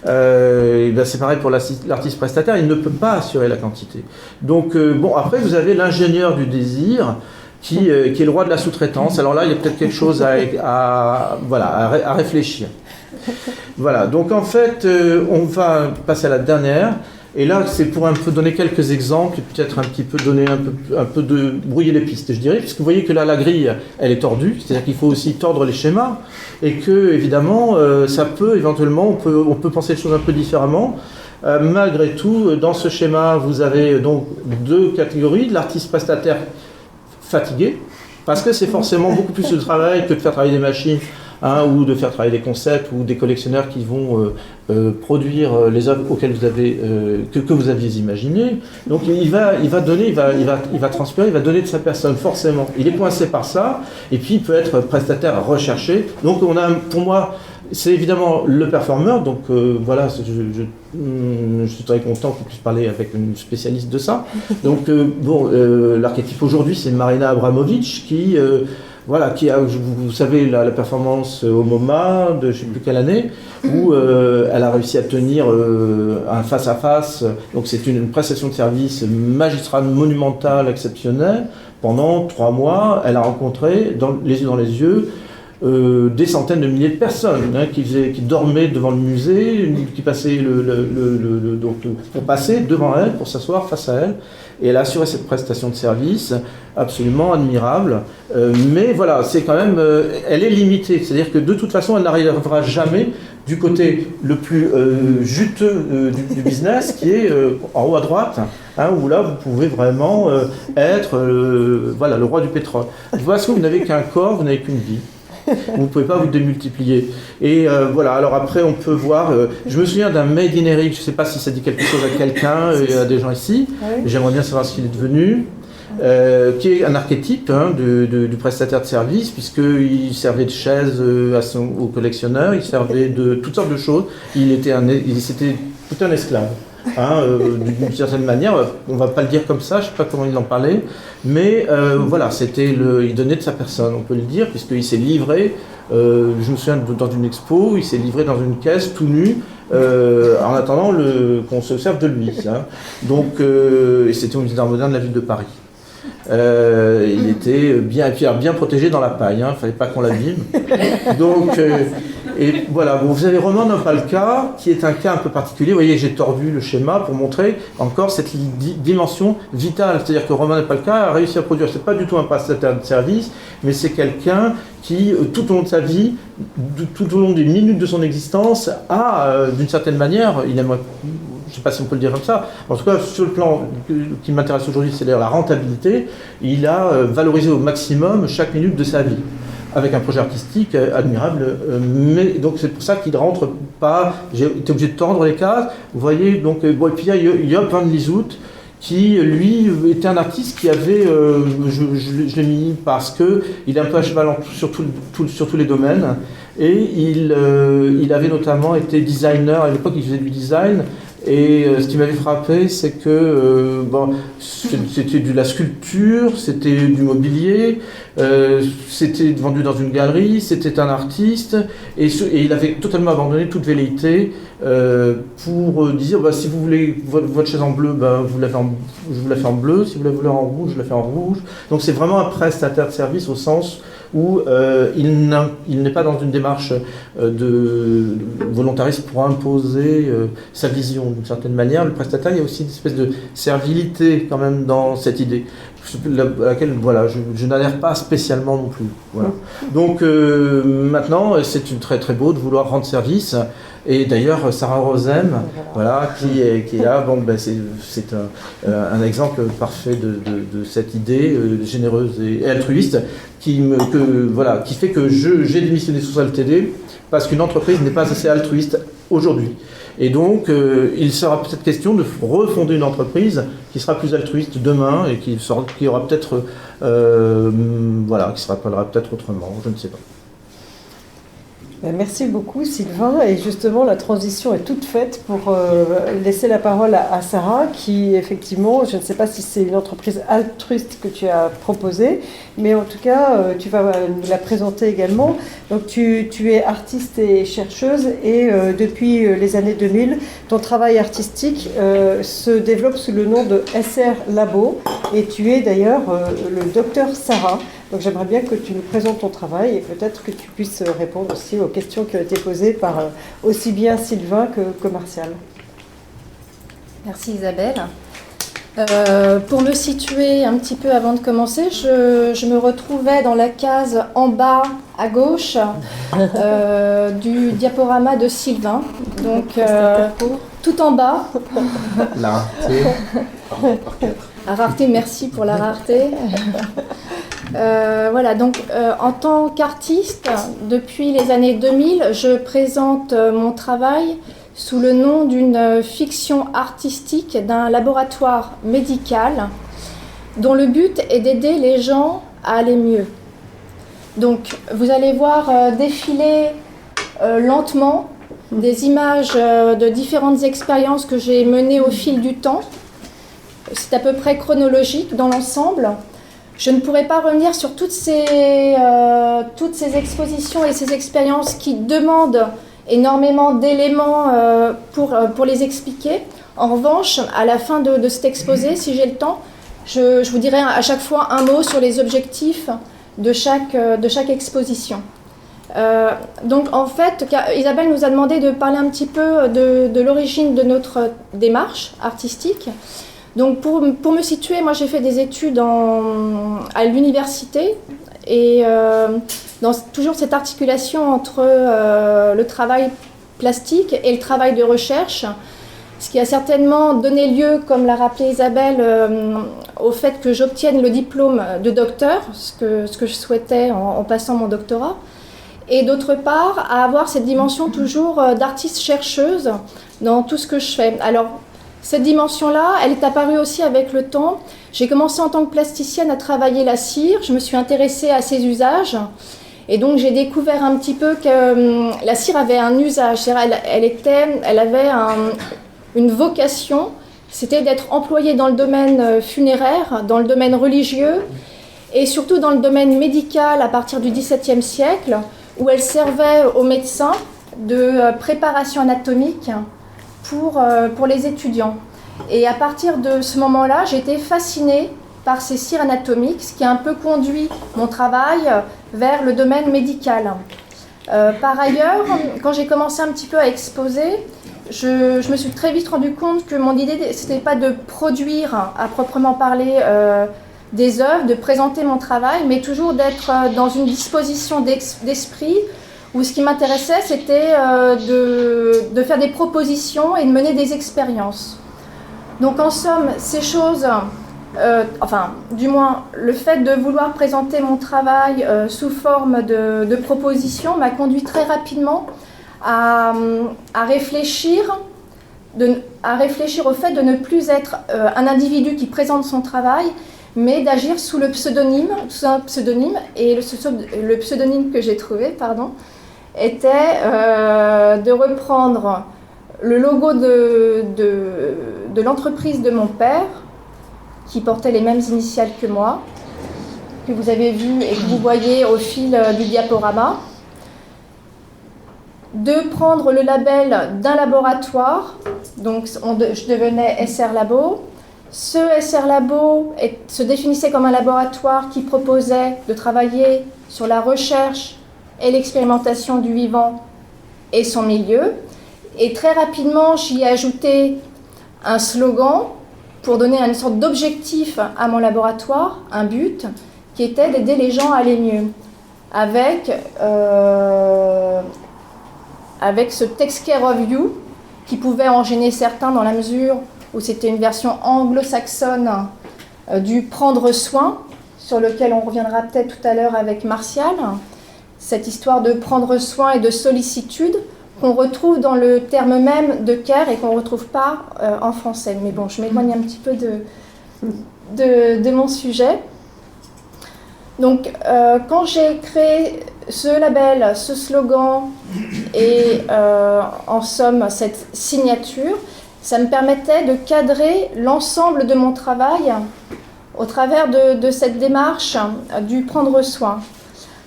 C'est pareil pour l'artiste prestataire, il ne peut pas assurer la quantité. Donc après vous avez l'ingénieur du désir qui est le roi de la sous-traitance. Alors là il y a peut-être quelque chose à réfléchir. Voilà, donc en fait on va passer à la dernière. Et là, c'est pour un peu donner quelques exemples, et peut-être un petit peu donner un peu de brouiller les pistes, je dirais, puisque vous voyez que là, la grille, elle est tordue, c'est-à-dire qu'il faut aussi tordre les schémas, et que, évidemment, ça peut, éventuellement, on peut penser les choses un peu différemment. Malgré tout, dans ce schéma, vous avez donc deux catégories, l'artiste prestataire fatigué, parce que c'est forcément beaucoup plus de travail que de faire travailler des machines, ou de faire travailler des concepts ou des collectionneurs qui vont produire les œuvres auxquelles vous avez que vous aviez imaginées. Donc il va transpirer, il va donner de sa personne forcément. Il est coincé par ça, et puis il peut être prestataire recherché. Donc pour moi, c'est évidemment le performeur. Donc je suis très content qu'on puisse parler avec une spécialiste de ça. Donc l'archétype aujourd'hui, c'est Marina Abramovic qui a, vous savez, la performance au MoMA de je ne sais plus quelle année, où elle a réussi à tenir un face-à-face. Donc c'est une prestation de service magistrale, monumentale, exceptionnelle. Pendant 3 mois, elle a rencontré, les yeux dans les yeux, des centaines de milliers de personnes qui dormaient devant le musée, qui passaient pour passer devant elle, pour s'asseoir face à elle. Et elle a assuré cette prestation de service absolument admirable. Mais voilà, c'est quand même, elle est limitée. C'est-à-dire que de toute façon, elle n'arrivera jamais du côté le plus juteux du business, qui est en haut à droite, hein, où là vous pouvez vraiment être voilà, le roi du pétrole. Parce que vous n'avez qu'un corps, vous n'avez qu'une vie. Vous ne pouvez pas vous démultiplier. Et voilà, alors après on peut voir, je me souviens d'un Made in Eric, je ne sais pas si ça dit quelque chose à quelqu'un, il y a des gens ici, j'aimerais bien savoir ce qu'il est devenu. Qui est un archétype du prestataire de service, puisqu'il servait de chaise au collectionneur, il servait de toutes sortes de choses, c'était tout un esclave. Hein, d'une certaine manière, on ne va pas le dire comme ça, je ne sais pas comment il en parlait, mais voilà, il donnait de sa personne, on peut le dire, puisqu'il s'est livré, je me souviens dans une expo, il s'est livré dans une caisse tout nu, en attendant qu'on se serve de lui. Hein. Donc, et c'était au musée d'art moderne de la ville de Paris. Il était bien protégé dans la paille, il ne fallait pas qu'on l'abîme. Donc, et voilà, bon, vous avez Roman Opalka, qui est un cas un peu particulier. Vous voyez, j'ai tordu le schéma pour montrer encore cette dimension vitale. C'est-à-dire que Roman Opalka a réussi à produire, c'est pas du tout un prestataire de service, mais c'est quelqu'un qui, tout au long de sa vie, tout au long des minutes de son existence, a, d'une certaine manière, il aimerait... Je ne sais pas si on peut le dire comme ça, en tout cas sur le plan qui m'intéresse aujourd'hui, c'est-à-dire la rentabilité, il a valorisé au maximum chaque minute de sa vie, avec un projet artistique admirable, mais donc c'est pour ça qu'il ne rentre pas, j'ai été obligé de tordre les cases, vous voyez, donc, bon, et puis il y a Job van Lieshout, qui lui était un artiste qui avait, je l'ai mis parce qu'il est un peu à cheval sur tous les domaines, et il avait notamment été designer, à l'époque il faisait du design. Et ce qui m'avait frappé, c'est que c'était de la sculpture, c'était du mobilier, c'était vendu dans une galerie, c'était un artiste, et il avait totalement abandonné toute velléité pour dire si vous voulez votre chaise en bleu, je vous la fais en bleu, si vous la voulez en rouge, je la fais en rouge. Donc c'est vraiment un prestataire de service au sens où il n'est pas dans une démarche de volontarisme pour imposer sa vision d'une certaine manière. Le prestataire, il y a aussi une espèce de servilité quand même dans cette idée, à laquelle voilà, je n'adhère pas spécialement non plus. Voilà. Donc maintenant, c'est très très beau de vouloir rendre service. Et d'ailleurs, Sarah Rosem, voilà, qui est là, c'est un exemple parfait de cette idée généreuse et altruiste qui fait que j'ai démissionné sous LTD parce qu'une entreprise n'est pas assez altruiste aujourd'hui. Et donc, il sera peut-être question de refonder une entreprise qui sera plus altruiste demain et qui aura peut-être, qui se rappellera peut-être autrement, je ne sais pas. Merci beaucoup Sylvain, et justement la transition est toute faite pour laisser la parole à Sarah qui effectivement, je ne sais pas si c'est une entreprise altruiste que tu as proposée, mais en tout cas tu vas nous la présenter également. Donc tu es artiste et chercheuse et depuis les années 2000 ton travail artistique se développe sous le nom de SR Labo et tu es d'ailleurs le docteur Sarah. Donc j'aimerais bien que tu nous présentes ton travail et peut-être que tu puisses répondre aussi aux questions qui ont été posées par aussi bien Sylvain que Martial. Merci Isabelle. Pour me situer un petit peu avant de commencer, je me retrouvais dans la case en bas à gauche du diaporama de Sylvain. Donc tout en bas. La rareté. La rareté, merci pour la rareté. Voilà, donc en tant qu'artiste, depuis les années 2000, je présente mon travail sous le nom d'une fiction artistique d'un laboratoire médical dont le but est d'aider les gens à aller mieux. Donc vous allez voir défiler lentement des images de différentes expériences que j'ai menées au fil du temps. C'est à peu près chronologique dans l'ensemble. Je ne pourrais pas revenir sur toutes ces expositions et ces expériences qui demandent énormément d'éléments pour les expliquer. En revanche, à la fin de cet exposé, si j'ai le temps, je vous dirai à chaque fois un mot sur les objectifs de chaque exposition. Donc en fait, Isabelle nous a demandé de parler un petit peu de l'origine de notre démarche artistique. Donc pour me situer, moi j'ai fait des études à l'université et dans toujours cette articulation entre le travail plastique et le travail de recherche, ce qui a certainement donné lieu, comme l'a rappelé Isabelle, au fait que j'obtienne le diplôme de docteur, ce que je souhaitais en passant mon doctorat, et d'autre part à avoir cette dimension toujours d'artiste-chercheuse dans tout ce que je fais. Alors, cette dimension-là, elle est apparue aussi avec le temps. J'ai commencé en tant que plasticienne à travailler la cire, je me suis intéressée à ses usages, et donc j'ai découvert un petit peu que la cire avait un usage, elle avait une vocation, c'était d'être employée dans le domaine funéraire, dans le domaine religieux, et surtout dans le domaine médical à partir du XVIIe siècle, où elle servait aux médecins de préparation anatomique pour les étudiants. Et à partir de ce moment-là, j'ai été fascinée par ces cires anatomiques, ce qui a un peu conduit mon travail vers le domaine médical. Par ailleurs, quand j'ai commencé un petit peu à exposer, je me suis très vite rendu compte que mon idée, ce n'était pas de produire à proprement parler des œuvres, de présenter mon travail, mais toujours d'être dans une disposition d'esprit où ce qui m'intéressait, c'était de faire des propositions et de mener des expériences. Donc en somme, ces choses, du moins le fait de vouloir présenter mon travail sous forme de propositions m'a conduit très rapidement à réfléchir au fait de ne plus être un individu qui présente son travail, mais d'agir sous un pseudonyme, et le pseudonyme que j'ai trouvé, était de reprendre le logo de l'entreprise de mon père, qui portait les mêmes initiales que moi, que vous avez vu et que vous voyez au fil du diaporama, de prendre le label d'un laboratoire, donc je devenais SR Labo. Ce SR Labo se définissait comme un laboratoire qui proposait de travailler sur la recherche et l'expérimentation du vivant et son milieu. Et très rapidement, j'y ai ajouté un slogan pour donner une sorte d'objectif à mon laboratoire, un but, qui était d'aider les gens à aller mieux. Avec ce Take Care of You, qui pouvait en gêner certains dans la mesure où c'était une version anglo-saxonne du prendre soin, sur lequel on reviendra peut-être tout à l'heure avec Martial. Cette histoire de prendre soin et de sollicitude qu'on retrouve dans le terme même de care et qu'on ne retrouve pas en français. Mais bon, je m'éloigne un petit peu de mon sujet. Donc, quand j'ai créé ce label, ce slogan et en somme cette signature, ça me permettait de cadrer l'ensemble de mon travail au travers de cette démarche du prendre soin.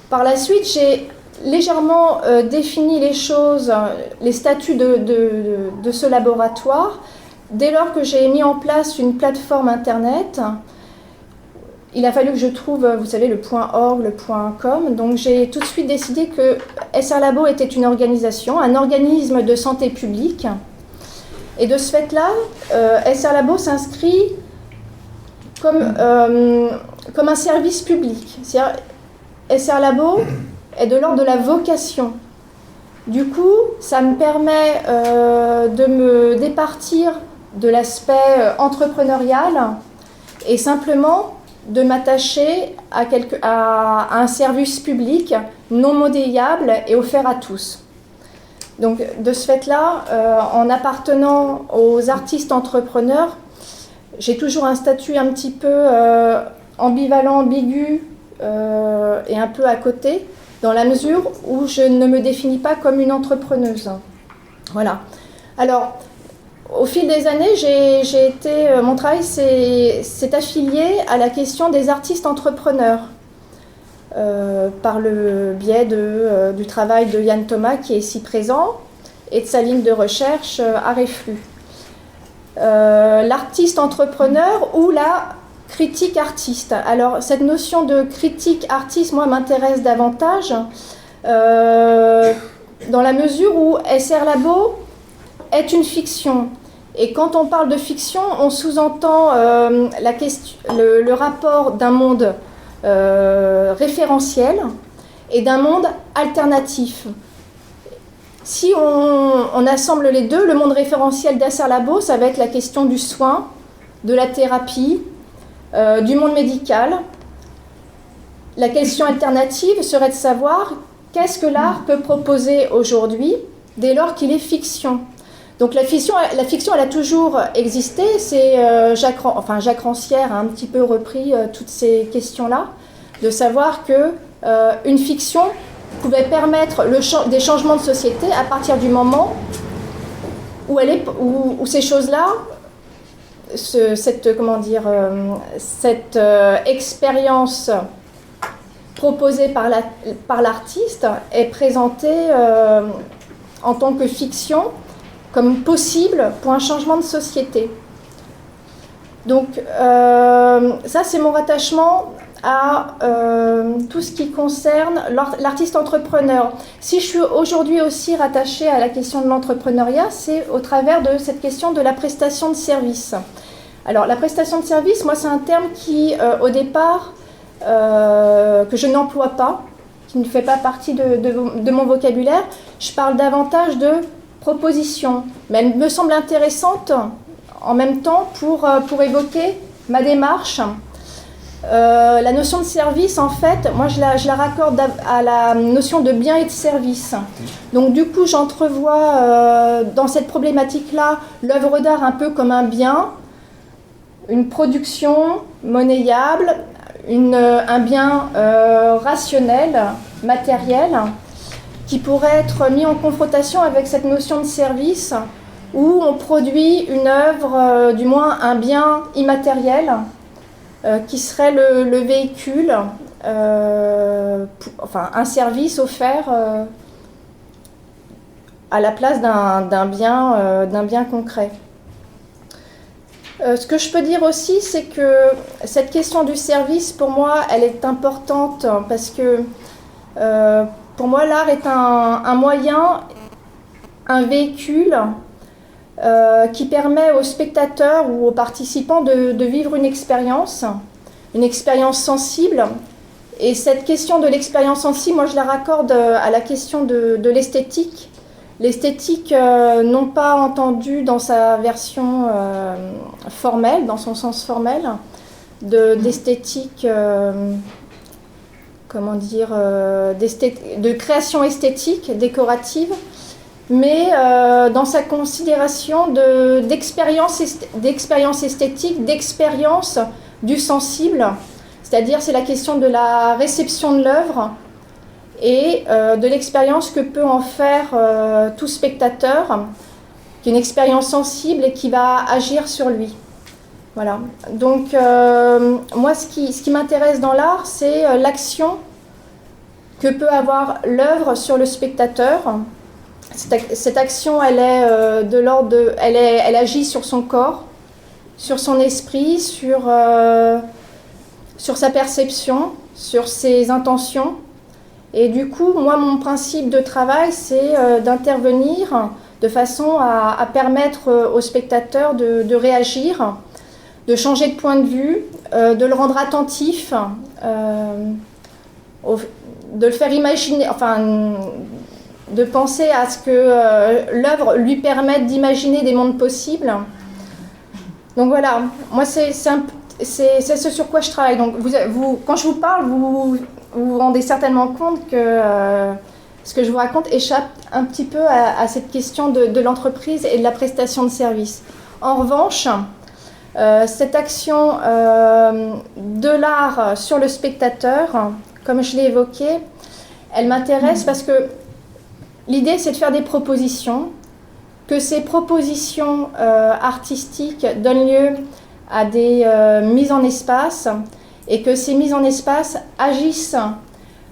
Par la suite, j'ai légèrement défini les choses, les statuts de ce laboratoire, dès lors que j'ai mis en place une plateforme internet. Il a fallu que je trouve, vous savez, le .org, le .com. Donc j'ai tout de suite décidé que SR Labo était une organisation, un organisme de santé publique. Et de ce fait-là, SR Labo s'inscrit comme un service public. C'est-à-dire, SR Labo est de l'ordre de la vocation. Du coup, ça me permet de me départir de l'aspect entrepreneurial et simplement de m'attacher à un service public non monnayable et offert à tous. Donc, de ce fait-là, en appartenant aux artistes entrepreneurs, j'ai toujours un statut un petit peu ambivalent, ambigu et un peu à côté, dans la mesure où je ne me définis pas comme une entrepreneuse. Voilà. Alors, au fil des années, mon travail s'est affilié à la question des artistes entrepreneurs, par le biais du travail de Yann Thomas, qui est ici présent, et de sa ligne de recherche Arrêt-Flux. L'artiste entrepreneur ou la critique artiste. Alors, cette notion de critique artiste, moi, m'intéresse davantage dans la mesure où SR Labo est une fiction. Et quand on parle de fiction, on sous-entend le rapport d'un monde référentiel et d'un monde alternatif. Si on assemble les deux, le monde référentiel d'Acer Labo, ça va être la question du soin, de la thérapie, du monde médical. La question alternative serait de savoir qu'est-ce que l'art peut proposer aujourd'hui dès lors qu'il est fiction. Donc la fiction elle a toujours existé. C'est Jacques Rancière a un petit peu repris toutes ces questions-là, de savoir que une fiction pouvait permettre des changements de société à partir du moment où ces choses-là, cette expérience proposée par l'artiste est présentée en tant que fiction comme possible pour un changement de société. Donc ça, c'est mon rattachement à tout ce qui concerne l'artiste entrepreneur. Si je suis aujourd'hui aussi rattachée à la question de l'entrepreneuriat, c'est au travers de cette question de la prestation de service. Alors la prestation de service, moi c'est un terme qui au départ que je n'emploie pas, qui ne fait pas partie de mon vocabulaire. Je parle davantage de proposition, mais elle me semble intéressante en même temps pour évoquer ma démarche. La notion de service, en fait, moi je la raccorde à la notion de bien et de service. Donc du coup, j'entrevois dans cette problématique-là l'œuvre d'art un peu comme un bien, une production monnayable, un bien rationnel, matériel, qui pourrait être mis en confrontation avec cette notion de service où on produit une œuvre, du moins un bien immatériel, qui serait le véhicule, un service offert à la place d'un bien concret. Ce que je peux dire aussi, c'est que cette question du service, pour moi, elle est importante parce que pour moi, l'art est un moyen, un véhicule qui permet aux spectateurs ou aux participants de vivre une expérience sensible. Et cette question de l'expérience sensible, moi je la raccorde à la question de l'esthétique. L'esthétique, non pas entendue dans sa version formelle, dans son sens formel, d'esthétique, de création esthétique, décorative, mais dans sa considération d'expérience esthétique, d'expérience du sensible, c'est-à-dire c'est la question de la réception de l'œuvre et de l'expérience que peut en faire tout spectateur, qui est une expérience sensible et qui va agir sur lui. Voilà. Donc moi ce qui m'intéresse dans l'art, c'est l'action que peut avoir l'œuvre sur le spectateur. Cette action, elle est de l'ordre elle agit sur son corps, sur son esprit, sur sa perception, sur ses intentions. Et du coup, moi, mon principe de travail, c'est d'intervenir de façon à permettre au spectateur de réagir, de changer de point de vue, de le rendre attentif, de le faire imaginer, de penser à ce que l'œuvre lui permette d'imaginer des mondes possibles. Donc voilà, moi c'est ce sur quoi je travaille. Donc quand je vous parle, vous vous rendez certainement compte que ce que je vous raconte échappe un petit peu à cette question de l'entreprise et de la prestation de service. En revanche, cette action de l'art sur le spectateur, comme je l'ai évoqué, elle m'intéresse parce que l'idée, c'est de faire des propositions, que ces propositions artistiques donnent lieu à des mises en espace et que ces mises en espace agissent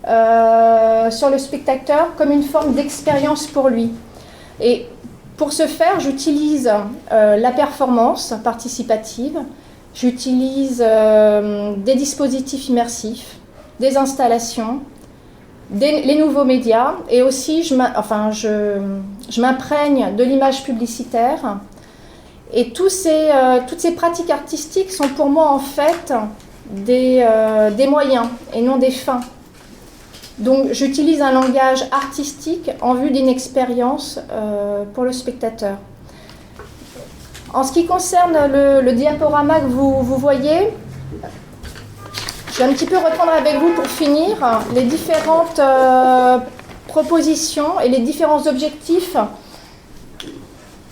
sur le spectateur comme une forme d'expérience pour lui. Et pour ce faire, j'utilise la performance participative, j'utilise des dispositifs immersifs, des installations, les nouveaux médias, et aussi je m'imprègne de l'image publicitaire. Et toutes ces pratiques artistiques sont pour moi en fait des moyens et non des fins. Donc j'utilise un langage artistique en vue d'une expérience pour le spectateur. En ce qui concerne le diaporama que vous voyez, je vais un petit peu reprendre avec vous pour finir les différentes propositions et les différents objectifs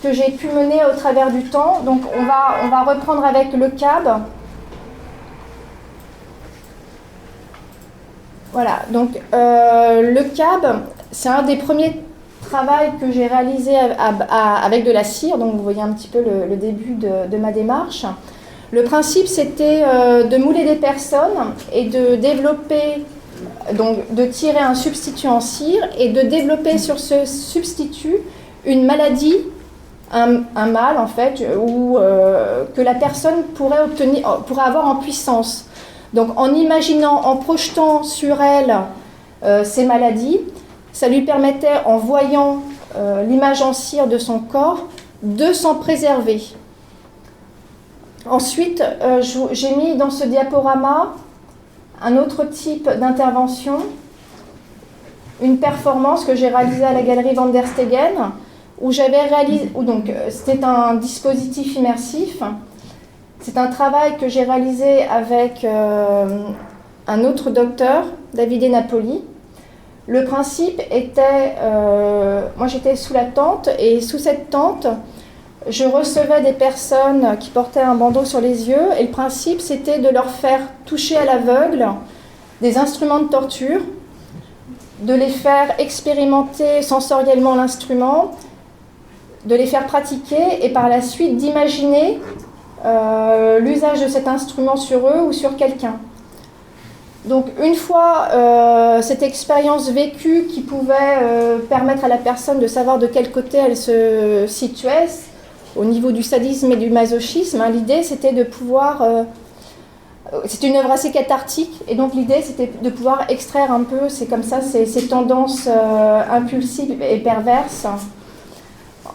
que j'ai pu mener au travers du temps. Donc on va reprendre avec le CAB. Voilà, donc le CAB, c'est un des premiers travaux que j'ai réalisé avec de la cire, donc vous voyez un petit peu le début de ma démarche. Le principe, c'était de mouler des personnes et de développer, donc de tirer un substitut en cire et de développer sur ce substitut une maladie, un mal en fait, que la personne pourrait avoir en puissance. Donc en imaginant, en projetant sur elle ces maladies, ça lui permettait, en voyant l'image en cire de son corps, de s'en préserver. Ensuite, j'ai mis dans ce diaporama un autre type d'intervention, une performance que j'ai réalisée à la galerie Van der Stegen, où j'avais réalisé, c'était un dispositif immersif. C'est un travail que j'ai réalisé avec un autre docteur, Davide Napoli. Le principe était, moi j'étais sous la tente, et sous cette tente, je recevais des personnes qui portaient un bandeau sur les yeux, et le principe c'était de leur faire toucher à l'aveugle des instruments de torture, de les faire expérimenter sensoriellement l'instrument, de les faire pratiquer, et par la suite d'imaginer l'usage de cet instrument sur eux ou sur quelqu'un. Donc une fois cette expérience vécue qui pouvait permettre à la personne de savoir de quel côté elle se situait au niveau du sadisme et du masochisme, l'idée c'était de pouvoir... c'était une œuvre assez cathartique, et donc l'idée c'était de pouvoir extraire un peu, c'est comme ça, ces tendances impulsives et perverses,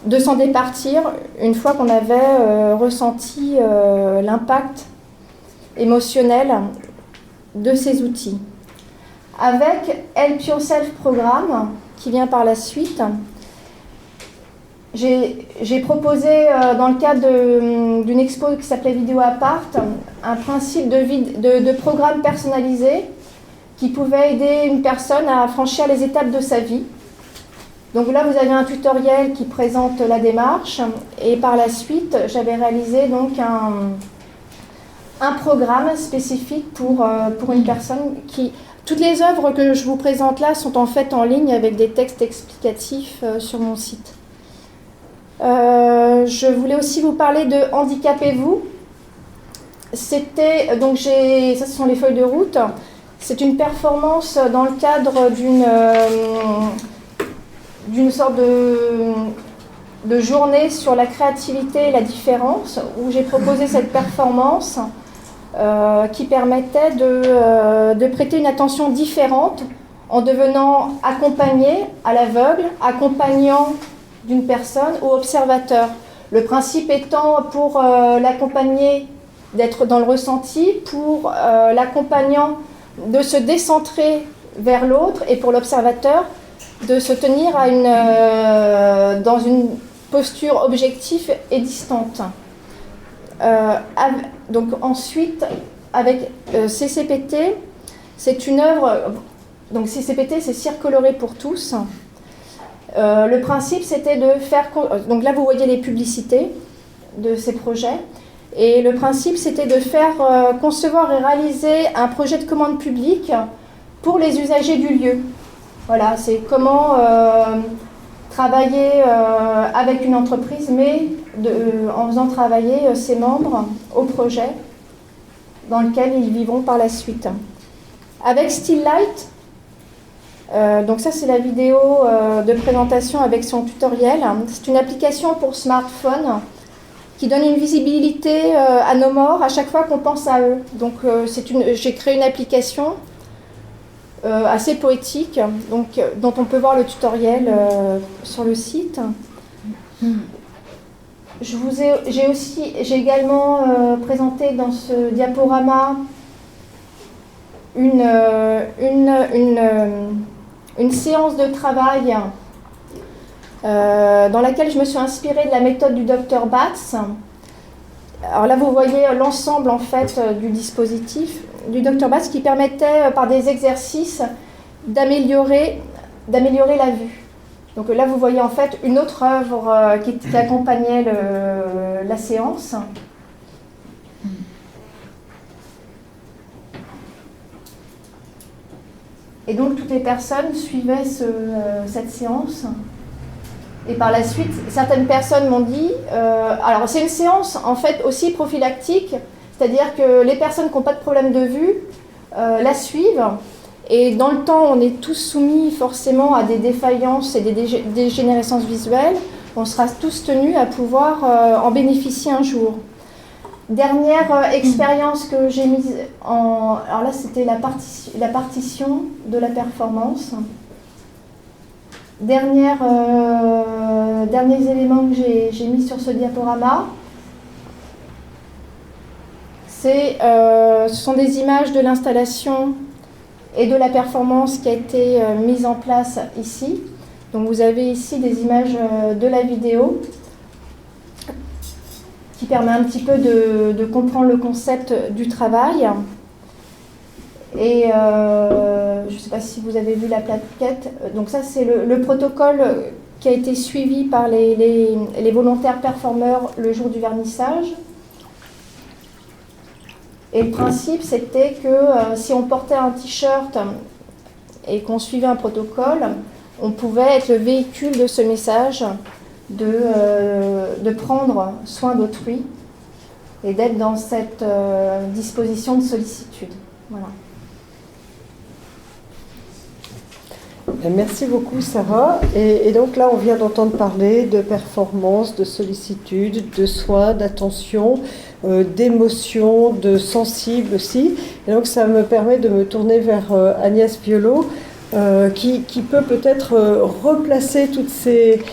de s'en départir une fois qu'on avait ressenti l'impact émotionnel de ces outils. Avec Help Yourself Programme, qui vient par la suite, j'ai proposé, dans le cadre d'une expo qui s'appelait Vidéo Apart, un principe de programme personnalisé qui pouvait aider une personne à franchir les étapes de sa vie. Donc là, vous avez un tutoriel qui présente la démarche, et par la suite, j'avais réalisé donc un programme spécifique pour une personne qui... Toutes les œuvres que je vous présente là sont en fait en ligne avec des textes explicatifs sur mon site. Je voulais aussi vous parler de Handicapez-vous. C'était, donc ça ce sont les feuilles de route. C'est une performance dans le cadre d'une sorte de journée sur la créativité et la différence, où j'ai proposé cette performance qui permettait de prêter une attention différente en devenant accompagné à l'aveugle, accompagnant d'une personne ou observateur. Le principe étant pour l'accompagner d'être dans le ressenti, pour l'accompagnant de se décentrer vers l'autre, et pour l'observateur de se tenir dans une posture objective et distante. Donc ensuite, avec CCPT, c'est une œuvre, donc CCPT c'est Cire colorée pour tous. Le principe c'était de faire, donc là vous voyez les publicités de ces projets, et le principe c'était de faire concevoir et réaliser un projet de commande publique pour les usagers du lieu. Voilà, c'est comment travailler avec une entreprise, mais en faisant travailler ses membres au projet dans lequel ils vivront par la suite. Avec Still Light, donc ça c'est la vidéo de présentation avec son tutoriel. C'est une application pour smartphone qui donne une visibilité à nos morts à chaque fois qu'on pense à eux. Donc j'ai créé une application assez poétique, donc, dont on peut voir le tutoriel sur le site. J'ai également présenté dans ce diaporama une séance de travail dans laquelle je me suis inspirée de la méthode du Dr Batz. Alors là, vous voyez l'ensemble en fait du dispositif du Dr Batz qui permettait par des exercices d'améliorer la vue. Donc là, vous voyez en fait une autre œuvre qui accompagnait la séance. Et donc toutes les personnes suivaient cette séance. Et par la suite, certaines personnes m'ont dit, alors c'est une séance en fait aussi prophylactique, c'est-à-dire que les personnes qui n'ont pas de problème de vue la suivent. Et dans le temps, on est tous soumis forcément à des défaillances et des dégénérescences visuelles. On sera tous tenus à pouvoir en bénéficier un jour. Dernière expérience que j'ai mise en... Alors là, c'était la partition de la performance. Derniers éléments que j'ai mis sur ce diaporama, ce sont des images de l'installation et de la performance qui a été mise en place ici. Donc vous avez ici des images de la vidéo qui permet un petit peu de comprendre le concept du travail. Et je ne sais pas si vous avez vu la plaquette. Donc ça, c'est le protocole qui a été suivi par les volontaires performeurs le jour du vernissage. Et le principe, c'était que si on portait un t-shirt et qu'on suivait un protocole, on pouvait être le véhicule de ce message de prendre soin d'autrui et d'être dans cette disposition de sollicitude. Voilà. Merci beaucoup Sarah. Et donc là on vient d'entendre parler de performance, de sollicitude, de soins, d'attention, d'émotion, de sensible aussi. Et donc ça me permet de me tourner vers Agnès Violot qui peut peut-être replacer toutes ces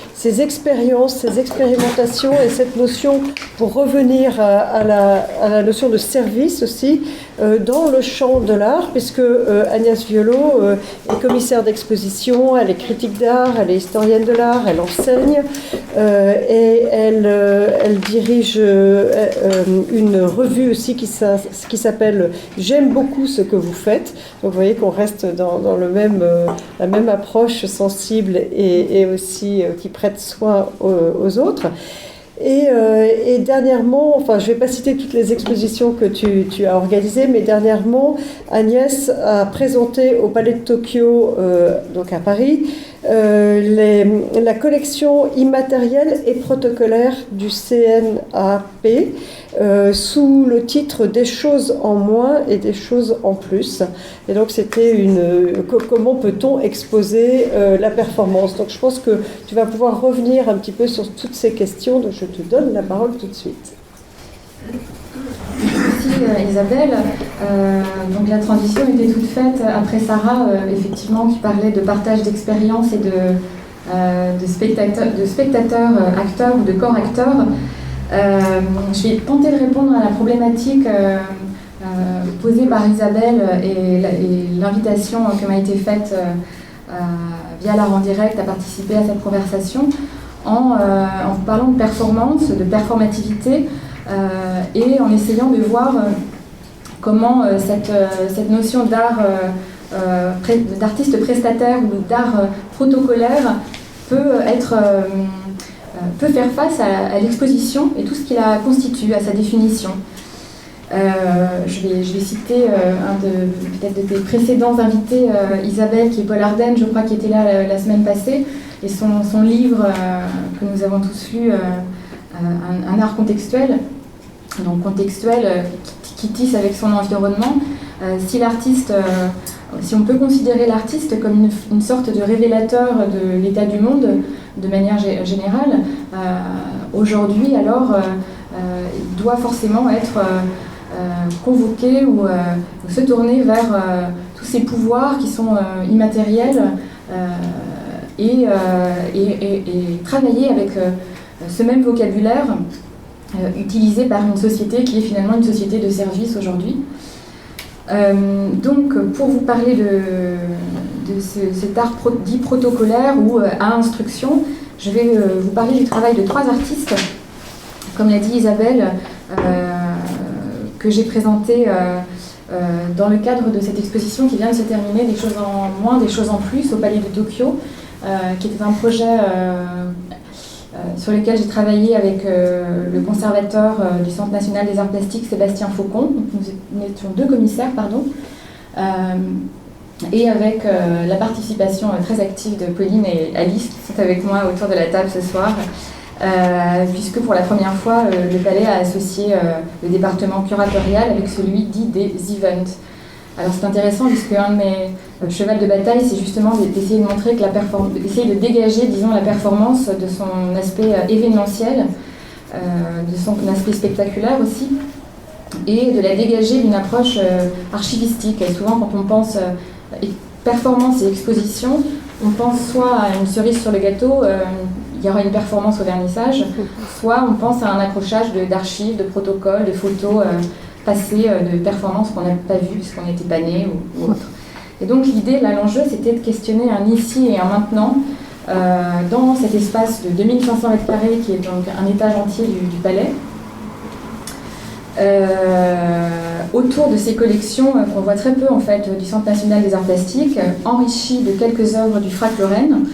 expériences, ces expérimentations et cette notion pour revenir à la notion de service aussi dans le champ de l'art, puisque Agnès Violot est commissaire d'exposition, elle est critique d'art, elle est historienne de l'art, elle enseigne et elle dirige une revue aussi qui s'appelle « J'aime beaucoup ce que vous faites ». Donc vous voyez qu'on reste dans le même la même approche sensible et aussi qui prête soin aux autres. Et dernièrement, enfin je ne vais pas citer toutes les expositions que tu as organisées, mais dernièrement, Agnès a présenté au Palais de Tokyo, donc à Paris, la collection immatérielle et protocolaire du CNAP sous le titre « Des choses en moins et des choses en plus ». Et donc c'était comment peut-on exposer la performance. Donc je pense que tu vas pouvoir revenir un petit peu sur toutes ces questions, donc je te donne la parole tout de suite. Merci Isabelle. Donc la transition était toute faite après Sarah, effectivement, qui parlait de partage d'expérience et de spectateurs acteurs ou de corps acteurs. Je vais tenter de répondre à la problématique posée par Isabelle et l'invitation qui m'a été faite via l'art en direct à participer à cette conversation en parlant de performance, de performativité et en essayant de voir comment cette notion d'art, d'artiste prestataire ou d'art protocolaire peut faire face à l'exposition et tout ce qui la constitue, à sa définition. Je vais citer peut-être de tes précédents invités, Isabelle, qui est Paul Ardenne, je crois, qui était là la semaine passée, et son livre que nous avons tous lu, un art contextuel, donc contextuel qui tisse avec son environnement. Si on peut considérer l'artiste comme une sorte de révélateur de l'état du monde de manière générale, aujourd'hui alors il doit forcément être convoqué ou se tourner vers tous ces pouvoirs qui sont immatériels et travailler avec ce même vocabulaire utilisé par une société qui est finalement une société de service aujourd'hui. Donc, pour vous parler de cet art dit protocolaire ou à instruction, je vais vous parler du travail de 3 artistes, comme l'a dit Isabelle, que j'ai présenté dans le cadre de cette exposition qui vient de se terminer, Des choses en moins, des choses en plus, au Palais de Tokyo, qui était un projet sur lequel j'ai travaillé avec le conservateur du Centre national des arts plastiques, Sébastien Faucon. Donc, nous étions 2 commissaires, et avec la participation très active de Pauline et Alice, qui sont avec moi autour de la table ce soir, puisque pour la première fois, le Palais a associé le département curatorial avec celui dit des events. Alors c'est intéressant puisque un de mes chevals de bataille, c'est justement d'essayer de montrer que d'essayer de dégager, disons, la performance de son aspect événementiel, de son aspect spectaculaire aussi, et de la dégager d'une approche archivistique. Et souvent, quand on pense performance et exposition, on pense soit à une cerise sur le gâteau, il y aura une performance au vernissage, soit on pense à un accrochage d'archives, de protocoles, de photos passées, de performances qu'on n'a pas vues puisqu'on n'était pas nés ou autre. Et donc l'idée, là, l'enjeu, c'était de questionner un ici et un maintenant dans cet espace de 2500 m² qui est donc un étage entier du palais. Autour de ces collections qu'on voit très peu en fait du Centre national des arts plastiques, enrichies de quelques œuvres du Frac Lorraine,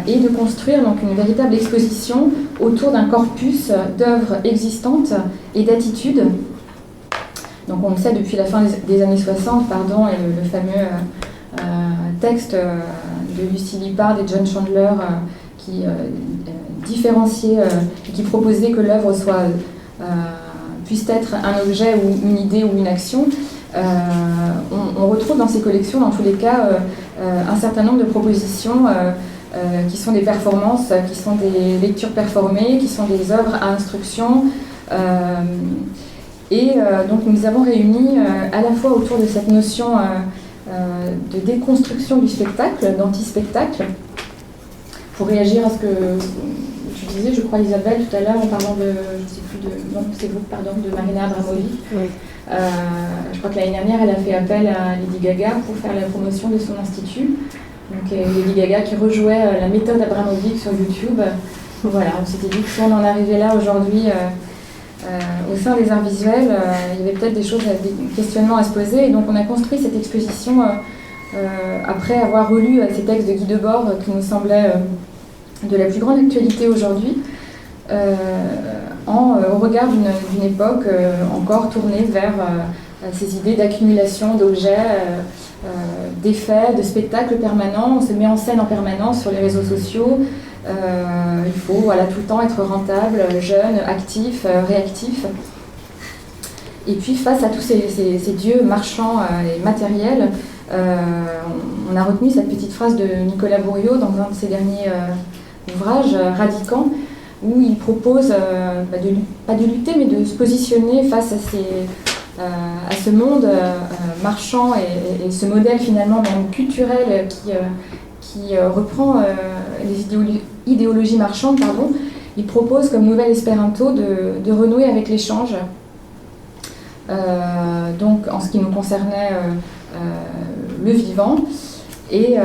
et de construire donc une véritable exposition autour d'un corpus d'œuvres existantes et d'attitudes. Donc on le sait depuis la fin des années 60, et le fameux texte de Lucy Lippard et John Chandler qui différenciait et qui proposait que l'œuvre puisse être un objet ou une idée ou une action. On retrouve dans ces collections, dans tous les cas, un certain nombre de propositions qui sont des performances, qui sont des lectures performées, qui sont des œuvres à instruction. Donc nous avons réuni à la fois autour de cette notion de déconstruction du spectacle, d'anti-spectacle, pour réagir à ce que tu disais, je crois Isabelle, tout à l'heure, en parlant de, je sais plus de Marina Abramovic. Oui. Je crois que l'année dernière, elle a fait appel à Lady Gaga pour faire la promotion de son institut. Donc Lady Gaga qui rejouait la méthode Abramovic sur YouTube. Voilà, on s'était dit que si on en arrivait là aujourd'hui, au sein des arts visuels, il y avait peut-être des questionnements à se poser. Et donc on a construit cette exposition après avoir relu ces textes de Guy Debord qui nous semblaient de la plus grande actualité aujourd'hui, au regard d'une époque encore tournée vers ces idées d'accumulation d'objets, d'effets, de spectacles permanents. On se met en scène en permanence sur les réseaux sociaux. Il faut tout le temps être rentable, jeune, actif, réactif. Et puis face à tous ces dieux marchands et matériels, on a retenu cette petite phrase de Nicolas Bourriaud dans un de ses derniers ouvrages, Radicant, où il propose pas de lutter, mais de se positionner face à ce monde marchand et ce modèle finalement même culturel qui reprend les idéologies marchandes. Il propose comme nouvel espéranto de renouer avec l'échange. Donc en ce qui nous concernait le vivant. Et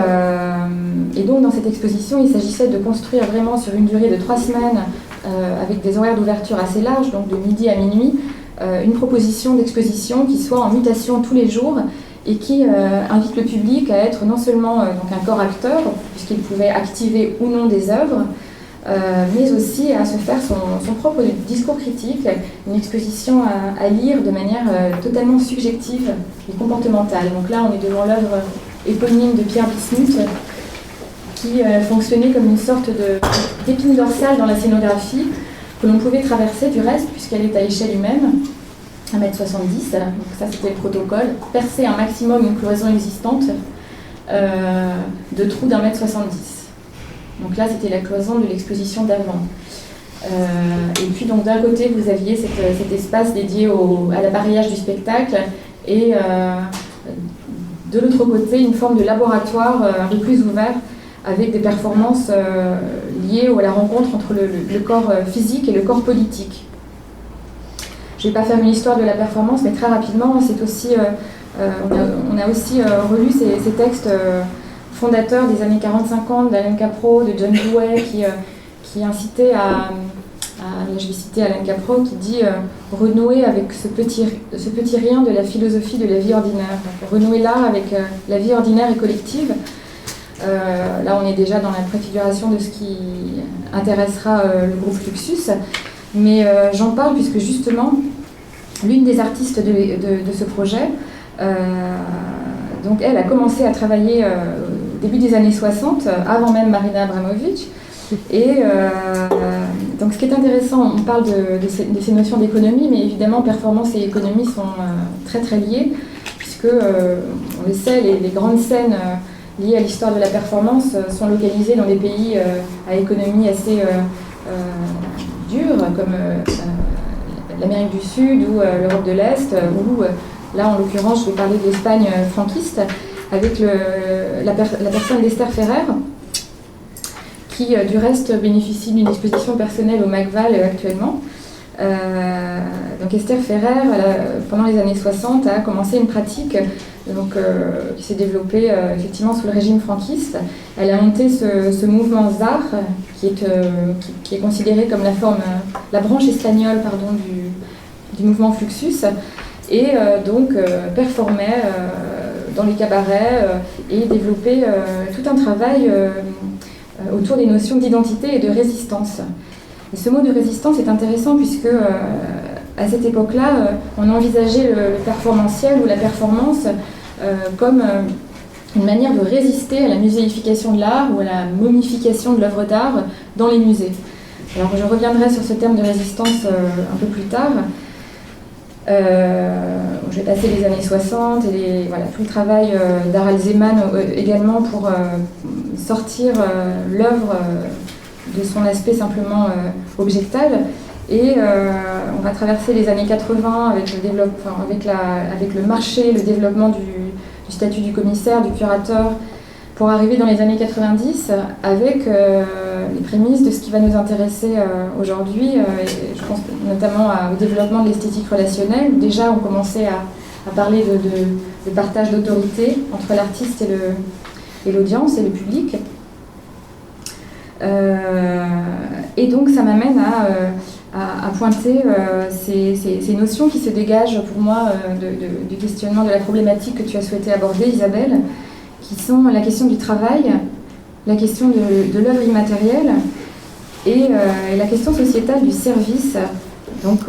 donc dans cette exposition, il s'agissait de construire vraiment sur une durée de 3 semaines, avec des horaires d'ouverture assez larges, donc de midi à minuit, une proposition d'exposition qui soit en mutation tous les jours et qui invite le public à être non seulement donc un corps acteur, puisqu'il pouvait activer ou non des œuvres, mais aussi à se faire son propre discours critique, une exposition à lire de manière totalement subjective et comportementale. Donc là, on est devant l'œuvre éponyme de Pierre Bismuth, qui fonctionnait comme une sorte d'épine dorsale dans la scénographie, que l'on pouvait traverser du reste, puisqu'elle est à échelle humaine, 1,70 m. Donc ça, c'était le protocole. Percer un maximum une cloison existante de trous d'1,70 m. Donc là, c'était la cloison de l'exposition d'avant. Et puis, donc, d'un côté, vous aviez cet espace dédié à l'appareillage du spectacle, et de l'autre côté, une forme de laboratoire un peu plus ouvert, avec des performances liées à la rencontre entre le corps physique et le corps politique. Je ne vais pas faire une histoire de la performance, mais très rapidement, c'est aussi, on a aussi relu ces textes fondateurs des années 40-50 d'Alan Capro, de John Dewey, qui incitaient là je vais citer Alan Capro, qui dit renouer avec ce petit rien de la philosophie de la vie ordinaire. Donc, renouer là avec la vie ordinaire et collective. Là, on est déjà dans la préfiguration de ce qui intéressera le groupe Fluxus. Mais j'en parle puisque justement, l'une des artistes de ce projet, donc elle a commencé à travailler au début des années 60, avant même Marina Abramovic. Et donc ce qui est intéressant, on parle de ces notions d'économie, mais évidemment performance et économie sont très très liées, puisque on le sait, les grandes scènes liées à l'histoire de la performance sont localisées dans des pays à économie assez dure, comme l'Amérique du Sud ou l'Europe de l'Est, où là en l'occurrence je vais parler de l'Espagne franquiste, avec la personne d'Esther Ferrer, qui du reste bénéficie d'une exposition personnelle au McVal actuellement. Donc Esther Ferrer, pendant les années 60, a commencé une pratique qui s'est développée effectivement sous le régime franquiste. Elle a monté ce mouvement ZAR, qui est considéré comme la branche espagnole du mouvement Fluxus, et donc performait dans les cabarets et développait tout un travail autour des notions d'identité et de résistance. Et ce mot de résistance est intéressant puisque à cette époque-là, on envisageait le performantiel ou la performance comme une manière de résister à la muséification de l'art ou à la momification de l'œuvre d'art dans les musées. Alors je reviendrai sur ce terme de résistance un peu plus tard. Je vais passer les années 60 et tout le travail d'Harald Zeman également pour sortir l'œuvre de son aspect simplement objectal. Et on va traverser les années 80 avec le marché, le développement du statut du commissaire, du curateur, pour arriver dans les années 90 avec les prémices de ce qui va nous intéresser aujourd'hui. Je pense notamment au développement de l'esthétique relationnelle, où déjà on commençait à parler de partage d'autorité entre l'artiste et l'audience et le public. Et donc ça m'amène à pointer ces notions qui se dégagent pour moi du questionnement de la problématique que tu as souhaité aborder, Isabelle, qui sont la question du travail, la question de l'œuvre immatérielle et la question sociétale du service. Donc,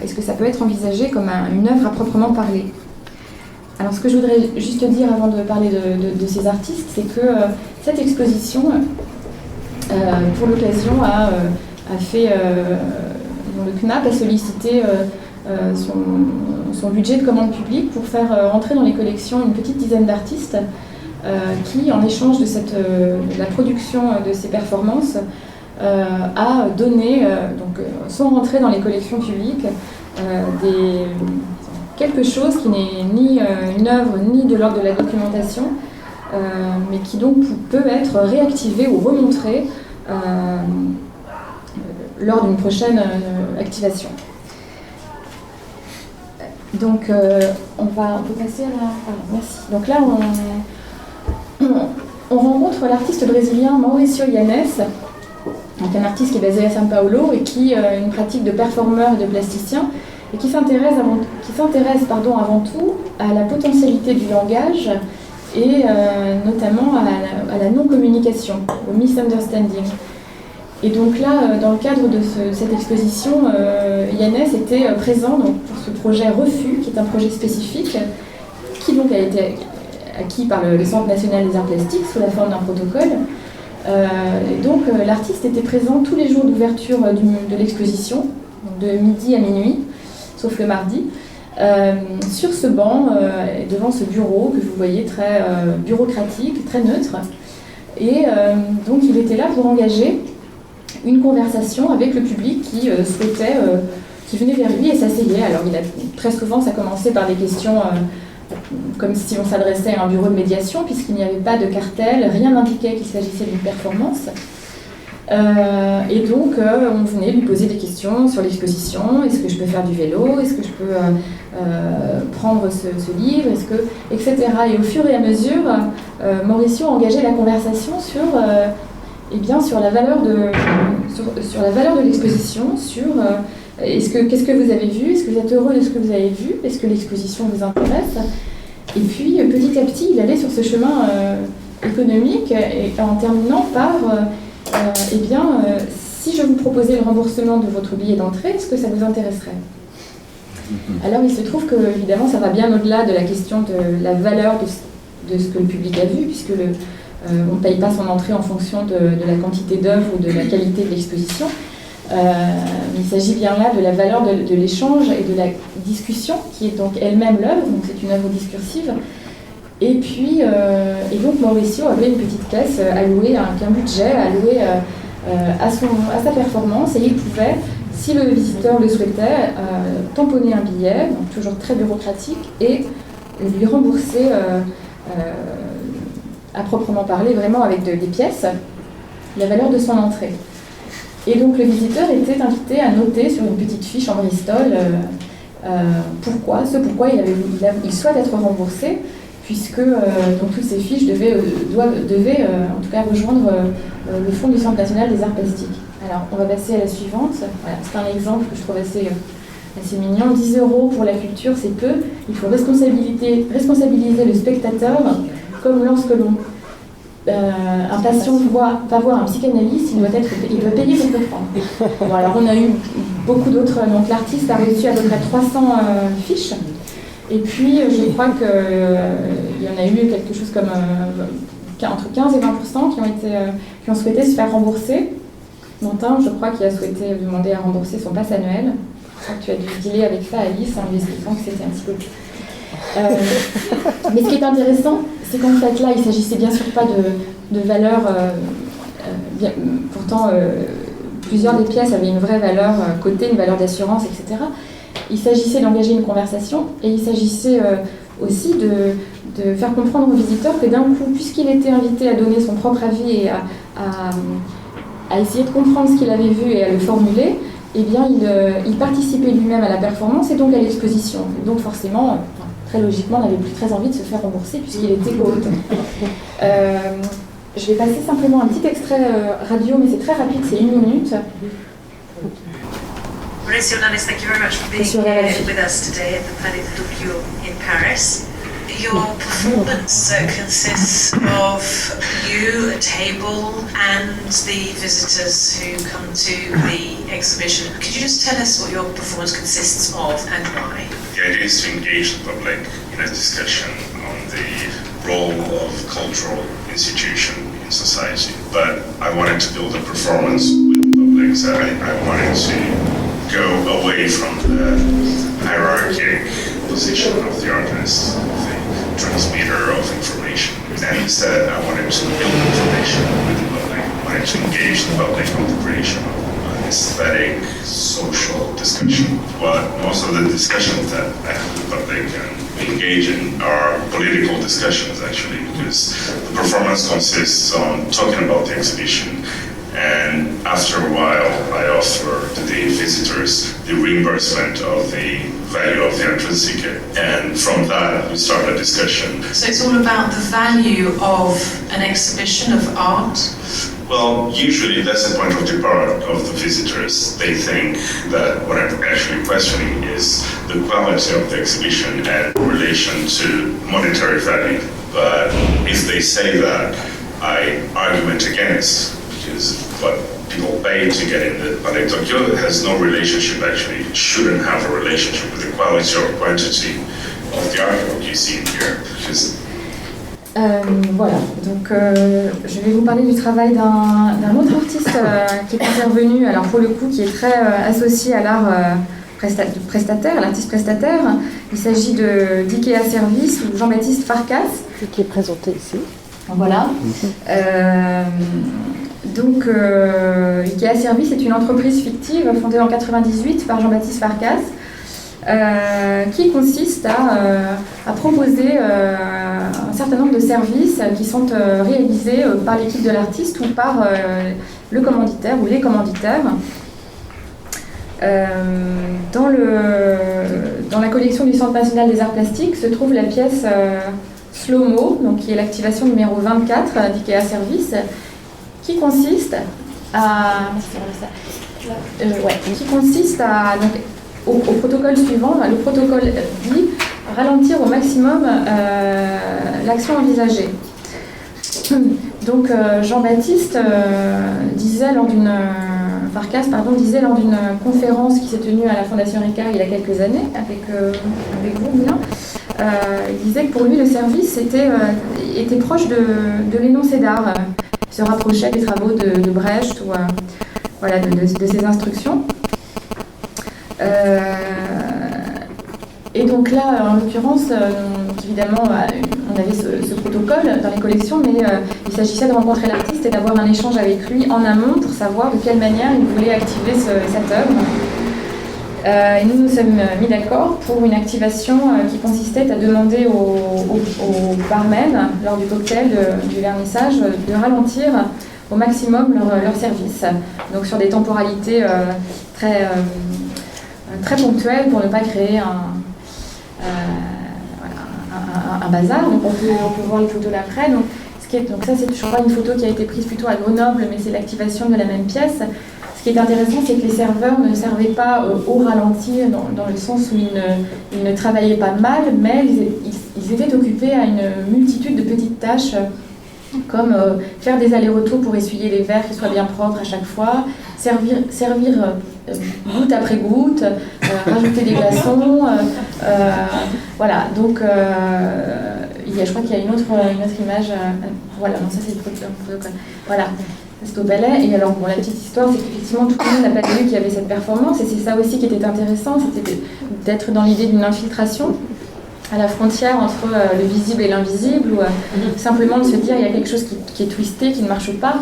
est-ce que ça peut être envisagé comme une œuvre à proprement parler? Alors, ce que je voudrais juste dire avant de parler de ces artistes, c'est que cette exposition, pour l'occasion, a fait... le CNAP a sollicité son budget de commande publique pour faire entrer dans les collections une petite dizaine d'artistes qui, en échange de la production de ces performances, a donné, sont rentrés dans les collections publiques quelque chose qui n'est ni une œuvre ni de l'ordre de la documentation, mais qui donc peut être réactivé ou remontré lors d'une prochaine activation. Donc, on peut passer à la... merci. Donc là, on rencontre l'artiste brésilien Mauricio Yanez, donc un artiste qui est basé à São Paulo et qui a une pratique de performeur et de plasticien, et qui s'intéresse avant tout à la potentialité du langage et notamment à la non-communication, au misunderstanding. Et donc là, dans le cadre de cette exposition, Yanez était présent pour ce projet Refus, qui est un projet spécifique, qui donc a été acquis par le Centre national des arts plastiques sous la forme d'un protocole. Et donc l'artiste était présent tous les jours d'ouverture de l'exposition, de midi à minuit, sauf le mardi, sur ce banc, devant ce bureau que vous voyez très bureaucratique, très neutre. Et donc il était là pour engager une conversation avec le public qui souhaitait, qui venait vers lui et s'asseyait. Alors très souvent ça commençait par des questions comme si on s'adressait à un bureau de médiation, puisqu'il n'y avait pas de cartel, rien n'indiquait qu'il s'agissait d'une performance. Et donc, on venait lui poser des questions sur l'exposition. Est-ce que je peux faire du vélo? Est-ce que je peux prendre ce livre? Etc. Et au fur et à mesure, Mauricio a engagé la conversation sur la valeur de l'exposition, sur qu'est-ce que vous avez vu? Est-ce que vous êtes heureux de ce que vous avez vu? Est-ce que l'exposition vous intéresse? Et puis, petit à petit, il allait sur ce chemin économique et en terminant par si je vous proposais le remboursement de votre billet d'entrée, est-ce que ça vous intéresserait? Alors, il se trouve que, évidemment, ça va bien au-delà de la question de la valeur de ce que le public a vu, puisque on ne paye pas son entrée en fonction de la quantité d'œuvres ou de la qualité de l'exposition. Il s'agit bien là de la valeur de l'échange et de la discussion, qui est donc elle-même l'œuvre, donc c'est une œuvre discursive. Et puis, donc Mauricio avait une petite caisse allouée, un budget alloué à sa performance, et il pouvait, si le visiteur le souhaitait, tamponner un billet, donc toujours très bureaucratique, et lui rembourser à proprement parler, vraiment avec des pièces, la valeur de son entrée. Et donc le visiteur était invité à noter sur une petite fiche en Bristol pourquoi il souhaite être remboursé, puisque donc toutes ces fiches devaient en tout cas rejoindre le fonds du Centre national des arts plastiques. Alors on va passer à la suivante. Voilà, c'est un exemple que je trouve assez mignon. 10 € pour la culture, c'est peu. Il faut responsabiliser le spectateur, comme lorsque un patient va voir un psychanalyste, il doit payer pour comprendre. Bon, alors on a eu beaucoup d'autres, donc l'artiste a reçu à peu près 300 fiches, et puis je crois qu'il y en a eu quelque chose comme entre 15 et 20% qui ont souhaité se faire rembourser, dont un, je crois, qui a souhaité demander à rembourser son pass annuel. Je crois que tu as dû dealer avec ça, Alice, en lui expliquant que c'était un petit peu... mais ce qui est intéressant, c'est qu'en fait là, il ne s'agissait bien sûr pas de valeur, pourtant plusieurs des pièces avaient une vraie valeur cotée, une valeur d'assurance, etc. Il s'agissait d'engager une conversation, et il s'agissait aussi de faire comprendre aux visiteurs que d'un coup, puisqu'il était invité à donner son propre avis et à essayer de comprendre ce qu'il avait vu et à le formuler, eh bien il participait lui-même à la performance et donc à l'exposition. Donc forcément, très logiquement, n'avait plus très envie de se faire rembourser puisqu'il était co-auteur. Je vais passer simplement un petit extrait radio, mais c'est très rapide, c'est 1 minute. Mauricio Nanes, thank you very much for being here with us today at the Palais de Tokyo in Paris. Your performance consists of you, a table, and the visitors who come to the exhibition. Could you just tell us what your performance consists of and why? The idea is to engage the public in a discussion on the role of cultural institution in society. But I wanted to build a performance with the public, so I wanted to go away from the hierarchic position of the artist, the transmitter of information. And instead, I wanted to build information with the public. I wanted to engage the public on the creation of an aesthetic, social discussion. But most of the discussions that I have with the public and we engage in are political discussions, actually, because the performance consists on talking about the exhibition. And after a while, I offer to the visitors the reimbursement of the value of the entrance ticket. And from that, we start a discussion. So it's all about the value of an exhibition of art? Well, usually that's the point of departure of the visitors. They think that what I'm actually questioning is the quality of the exhibition and relation to monetary value. But if they say that, I argument against, because what people pay to get in the Palais de Tokyo has no relationship, actually. It shouldn't have a relationship with the quality or quantity of the artwork you see in here. Voilà, donc je vais vous parler du travail d'un autre artiste qui est intervenu, alors pour le coup qui est très associé à l'art prestataire, l'artiste prestataire. Il s'agit d'Ikea Service ou Jean-Baptiste Farkas. Qui est présenté ici. Voilà. Donc, Ikea Service est une entreprise fictive fondée en 1998 par Jean-Baptiste Farkas, qui consiste à proposer un certain nombre de services qui sont réalisés par l'équipe de l'artiste ou par le commanditaire ou les commanditaires. Dans la collection du Centre national des arts plastiques se trouve la pièce Slow-Mo, donc qui est l'activation numéro 24 d'IKEA Service, qui consiste au protocole suivant. Le protocole dit ralentir au maximum l'action envisagée. Donc Jean-Baptiste disait lors d'une conférence qui s'est tenue à la Fondation Ricard il y a quelques années avec vous, Moulin, il disait que pour lui le service était proche de l'énoncé d'art, il se rapprochait des travaux de Brecht ou de ses instructions. Et donc là, en l'occurrence, évidemment, on avait ce protocole dans les collections, mais il s'agissait de rencontrer l'artiste et d'avoir un échange avec lui en amont pour savoir de quelle manière il voulait activer cette œuvre. Et nous nous sommes mis d'accord pour une activation qui consistait à demander aux barmen, lors du cocktail, du vernissage, de ralentir au maximum leur service. Donc sur des temporalités très ponctuelles pour ne pas créer un bazar. Donc on peut voir les photos d'après. Donc ça c'est, je crois, une photo qui a été prise plutôt à Grenoble, mais c'est l'activation de la même pièce. Ce qui est intéressant, c'est que les serveurs ne servaient pas au ralenti dans le sens où ils ne travaillaient pas mal, mais ils étaient occupés à une multitude de petites tâches, comme faire des allers-retours pour essuyer les verres qui soient bien propres à chaque fois, servir goutte après goutte, rajouter des glaçons, voilà. Donc je crois qu'il y a une autre image. Voilà, non, ça c'est le protocole. Voilà. C'est au Palais. Et alors, la petite histoire, c'est qu'effectivement, tout le monde n'a pas vu qu'il y avait cette performance. Et c'est ça aussi qui était intéressant, c'était d'être dans l'idée d'une infiltration à la frontière entre le visible et l'invisible, ou simplement de se dire il y a quelque chose qui est twisté, qui ne marche pas.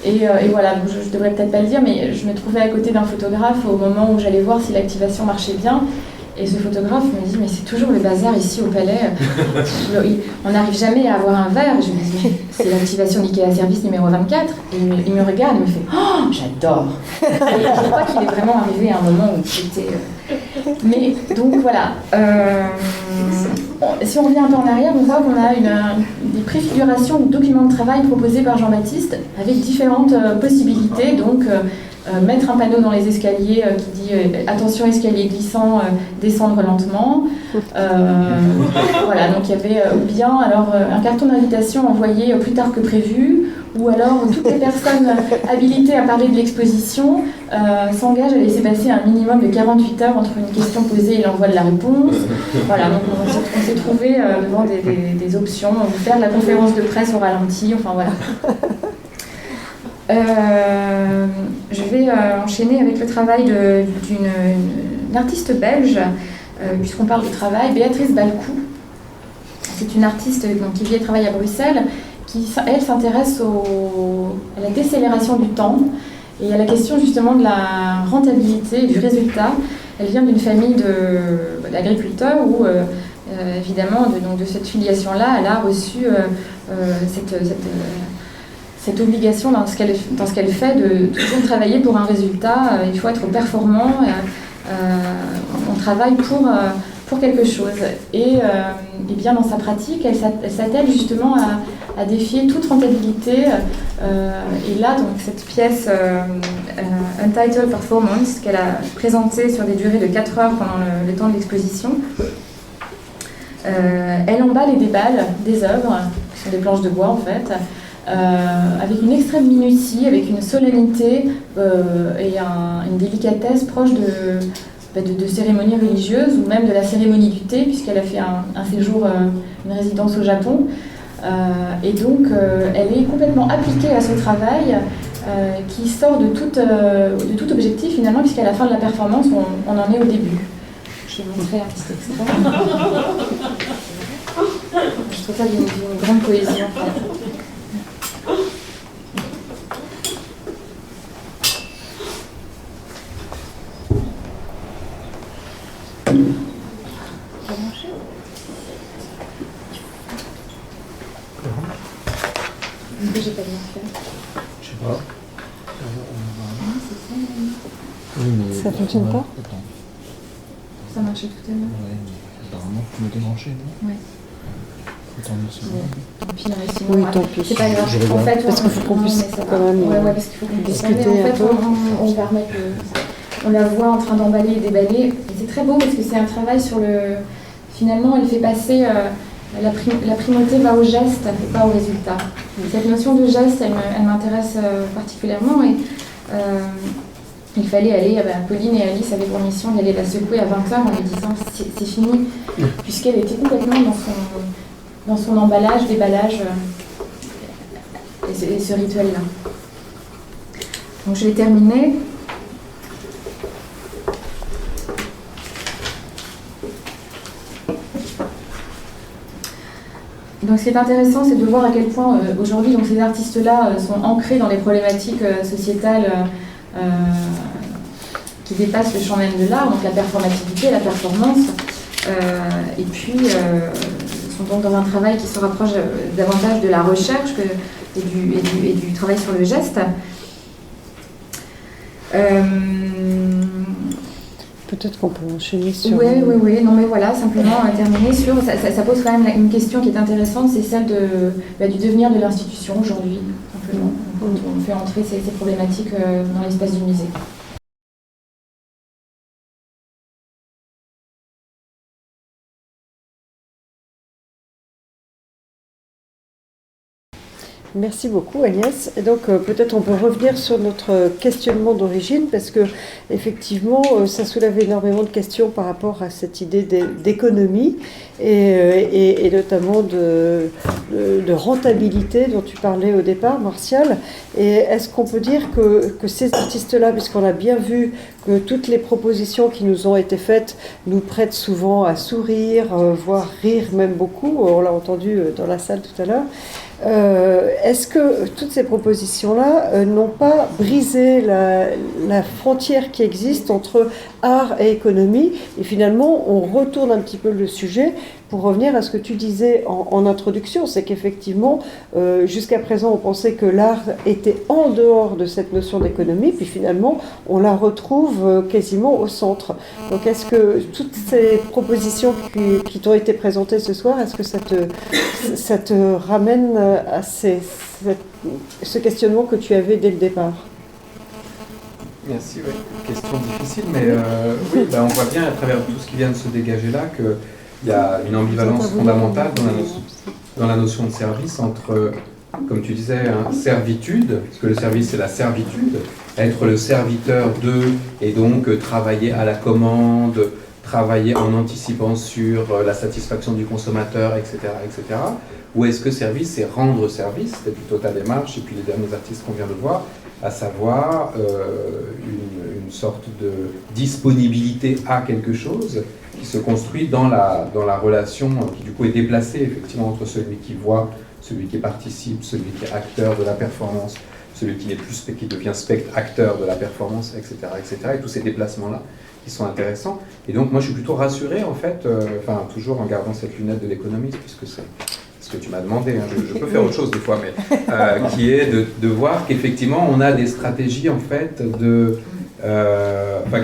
Et voilà, je devrais peut-être pas le dire, mais je me trouvais à côté d'un photographe au moment où j'allais voir si l'activation marchait bien. Et ce photographe me dit, mais c'est toujours le bazar ici au Palais. On n'arrive jamais à avoir un verre. Je me dis, c'est l'activation d'IKEA Service numéro 24. Et il me regarde et me fait, oh, j'adore. Et je crois qu'il est vraiment arrivé à un moment où c'était... Mais donc voilà. Si on revient un peu en arrière, on voit qu'on a des préfigurations ou documents de travail proposés par Jean-Baptiste avec différentes possibilités. Donc, mettre un panneau dans les escaliers qui dit attention escalier glissant, descendre lentement. Voilà, donc il y avait bien un carton d'invitation envoyé plus tard que prévu, ou alors toutes les personnes habilitées à parler de l'exposition s'engagent à laisser passer un minimum de 48 heures entre une question posée et l'envoi de la réponse. Voilà, donc on s'est trouvé devant des options, faire de la conférence de presse au ralenti, enfin voilà. Je vais enchaîner avec le travail d'une artiste belge, puisqu'on parle de travail, Béatrice Balcou. C'est une artiste qui vit et travaille à Bruxelles, qui, elle, s'intéresse à la décélération du temps et à la question justement de la rentabilité et du résultat. Elle vient d'une famille d'agriculteurs où, évidemment, de cette filiation-là, elle a reçu cette obligation dans ce qu'elle fait de toujours travailler pour un résultat. Il faut être performant, on travaille pour quelque chose. Et bien dans sa pratique, elle s'attelle justement à défier toute rentabilité. Et là, donc, cette pièce Untitled Performance qu'elle a présentée sur des durées de 4 heures pendant le temps de l'exposition, elle emballe et déballe des œuvres, qui sont des planches de bois en fait, avec une extrême minutie, avec une solennité et une délicatesse proche de cérémonies religieuses ou même de la cérémonie du thé, puisqu'elle a fait un séjour, une résidence au Japon. Et donc, elle est complètement appliquée à ce travail qui sort de tout objectif finalement, puisqu'à la fin de la performance, on en est au début. Je vais montrer un petit extrait. Je trouve ça d'une grande poésie en fait. J'ai pas bien fait. Je sais pas. Ça fonctionne pas? Ça marchait tout à l'heure. Apparemment, tu me débrancher, non? Ouais. Oui, tant pis. C'est pas grave. En fait, parce qu'il faut qu'on puisse quand même parce qu'il faut qu'on puisse discuter parler. En un fait, peu. on permet on la voit en train d'emballer et déballer. Et c'est très beau parce que c'est un travail sur le. Finalement, elle fait passer la primauté va au geste et pas au résultat. Cette notion de geste, elle m'intéresse particulièrement et il fallait aller. Pauline et Alice avaient pour mission d'aller la secouer à 20h en lui disant c'est fini, puisqu'elle était complètement dans son emballage, déballage et ce rituel-là. Donc je vais terminer. Donc ce qui est intéressant, c'est de voir à quel point aujourd'hui donc, ces artistes-là sont ancrés dans les problématiques sociétales qui dépassent le champ même de l'art, donc la performativité, la performance, et puis sont donc dans un travail qui se rapproche davantage de la recherche et du travail sur le geste. Peut-être qu'on peut enchaîner sur... Oui. Non, mais voilà, simplement terminer sur... Ça pose quand même une question qui est intéressante, c'est celle du devenir de l'institution aujourd'hui, simplement. On fait entrer ces problématiques dans l'espace du musée. Merci beaucoup Agnès. Et donc peut-être on peut revenir sur notre questionnement d'origine parce que effectivement ça soulève énormément de questions par rapport à cette idée d'économie et notamment de rentabilité dont tu parlais au départ, Martial. Et est-ce qu'on peut dire que ces artistes-là, puisqu'on a bien vu que toutes les propositions qui nous ont été faites nous prêtent souvent à sourire, voire rire même beaucoup, on l'a entendu dans la salle tout à l'heure, est-ce que toutes ces propositions-là n'ont pas brisé la frontière qui existe entre art et économie? Et finalement, on retourne un petit peu le sujet pour revenir à ce que tu disais en introduction, c'est qu'effectivement, jusqu'à présent, on pensait que l'art était en dehors de cette notion d'économie, puis finalement, on la retrouve quasiment au centre. Donc, est-ce que toutes ces propositions qui t'ont été présentées ce soir, est-ce que ça te ramène à ce questionnement que tu avais dès le départ? Merci, oui. Question difficile, mais oui, on voit bien à travers tout ce qui vient de se dégager là qu'il y a une ambivalence fondamentale dans la notion de service entre, comme tu disais, servitude, parce que le service c'est la servitude, être le serviteur de, et donc travailler à la commande, travailler en anticipant sur la satisfaction du consommateur, etc., etc. Ou est-ce que service, c'est rendre service, c'était plutôt ta démarche, et puis les derniers artistes qu'on vient de voir, à savoir une sorte de disponibilité à quelque chose qui se construit dans la relation qui du coup est déplacée effectivement entre celui qui voit, celui qui participe, celui qui est acteur de la performance, celui qui n'est plus qui devient acteur de la performance, etc., etc. Et tous ces déplacements-là qui sont intéressants. Et donc moi je suis plutôt rassuré en fait, toujours en gardant cette lunette de l'économiste, puisque c'est ce que tu m'as demandé, hein. Je peux faire autre chose des fois, mais qui est de voir qu'effectivement on a des stratégies en fait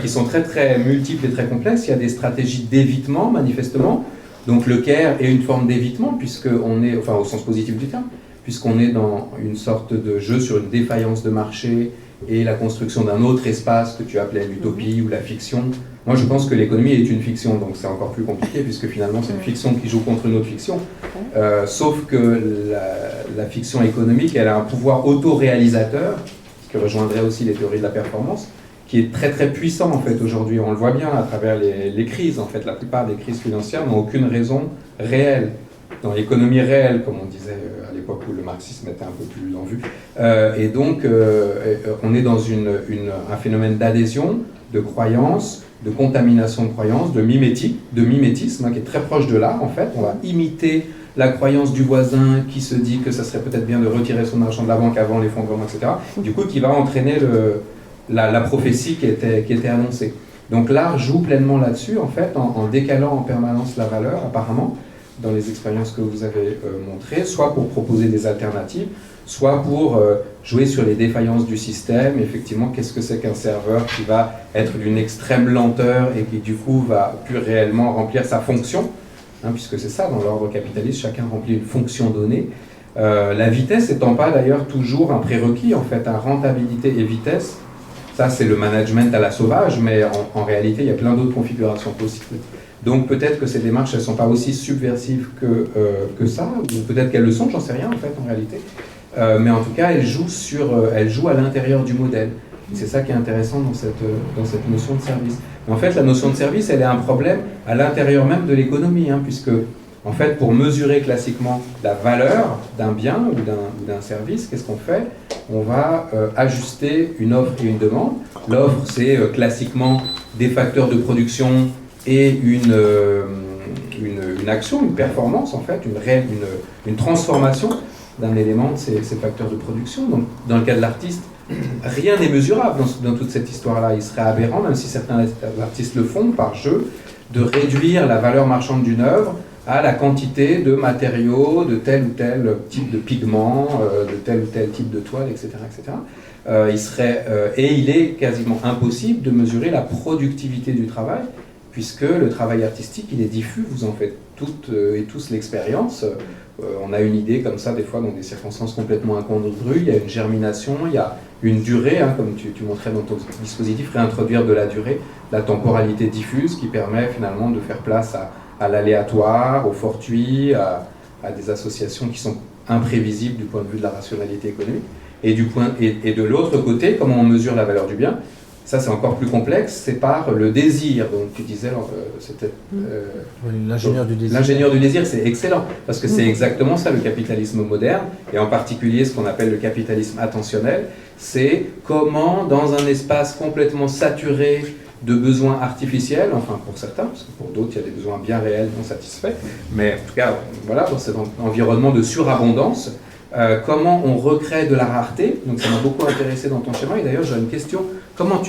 qui sont très très multiples et très complexes. Il y a des stratégies d'évitement manifestement, donc le care est une forme d'évitement puisqu'on est, au sens positif du terme, puisqu'on est dans une sorte de jeu sur une défaillance de marché et la construction d'un autre espace que tu appelais l'utopie ou la fiction. Moi, je pense que l'économie est une fiction, donc c'est encore plus compliqué, puisque finalement, c'est une fiction qui joue contre une autre fiction. Sauf que la fiction économique, elle a un pouvoir autoréalisateur, ce qui rejoindrait aussi les théories de la performance, qui est très très puissant en fait aujourd'hui. On le voit bien à travers les crises. En fait, la plupart des crises financières n'ont aucune raison réelle. Dans l'économie réelle, comme on disait à l'époque où le marxisme était un peu plus en vue. Et donc, on est dans un phénomène d'adhésion, de croyance, de contamination de croyance, de mimétisme, qui est très proche de l'art, en fait. On va imiter la croyance du voisin qui se dit que ça serait peut-être bien de retirer son argent de la banque avant l'effondrement, etc. Du coup, qui va entraîner la prophétie qui était annoncée. Donc l'art joue pleinement là-dessus, en fait, en décalant en permanence la valeur, apparemment, dans les expériences que vous avez montrées, soit pour proposer des alternatives, soit pour jouer sur les défaillances du système. Effectivement, qu'est-ce que c'est qu'un serveur qui va être d'une extrême lenteur et qui du coup va plus réellement remplir sa fonction, hein, puisque c'est ça, dans l'ordre capitaliste, chacun remplit une fonction donnée. La vitesse n'étant pas d'ailleurs toujours un prérequis, en fait, rentabilité et vitesse, ça c'est le management à la sauvage, mais en réalité il y a plein d'autres configurations possibles. Donc peut-être que ces démarches elles ne sont pas aussi subversives que ça, ou peut-être qu'elles le sont, j'en sais rien en fait en réalité, mais en tout cas elles jouent à l'intérieur du modèle. Et c'est ça qui est intéressant dans cette notion de service. Mais en fait la notion de service elle est un problème à l'intérieur même de l'économie, hein, puisque en fait, pour mesurer classiquement la valeur d'un bien ou d'un service, qu'est-ce qu'on fait? On va ajuster une offre et une demande. L'offre, c'est classiquement des facteurs de production et une action, une performance, en fait, une transformation d'un élément de ces facteurs de production. Donc, dans le cas de l'artiste, rien n'est mesurable dans toute cette histoire-là. Il serait aberrant, même si certains artistes le font par jeu, de réduire la valeur marchande d'une œuvre à la quantité de matériaux, de tel ou tel type de pigment, de tel ou tel type de toile, etc. Il est quasiment impossible de mesurer la productivité du travail, puisque le travail artistique, il est diffus, vous en faites toutes et tous l'expérience. On a une idée comme ça, des fois, dans des circonstances complètement incongrues, il y a une germination, il y a une durée, hein, comme tu montrais dans ton dispositif, réintroduire de la durée, la temporalité diffuse qui permet finalement de faire place à l'aléatoire, au fortuit, à des associations qui sont imprévisibles du point de vue de la rationalité économique. Et de l'autre côté, comment on mesure la valeur du bien? Ça, c'est encore plus complexe, c'est par le désir. Donc, tu disais, c'était... l'ingénieur du désir. L'ingénieur du désir, c'est excellent, parce que c'est exactement ça, le capitalisme moderne, et en particulier ce qu'on appelle le capitalisme attentionnel, c'est comment, dans un espace complètement saturé de besoins artificiels, enfin pour certains, parce que pour d'autres, il y a des besoins bien réels non satisfaits, mais en tout cas, voilà, dans cet environnement de surabondance, comment on recrée de la rareté. Donc ça m'a beaucoup intéressé dans ton schéma, et d'ailleurs j'ai une question, comment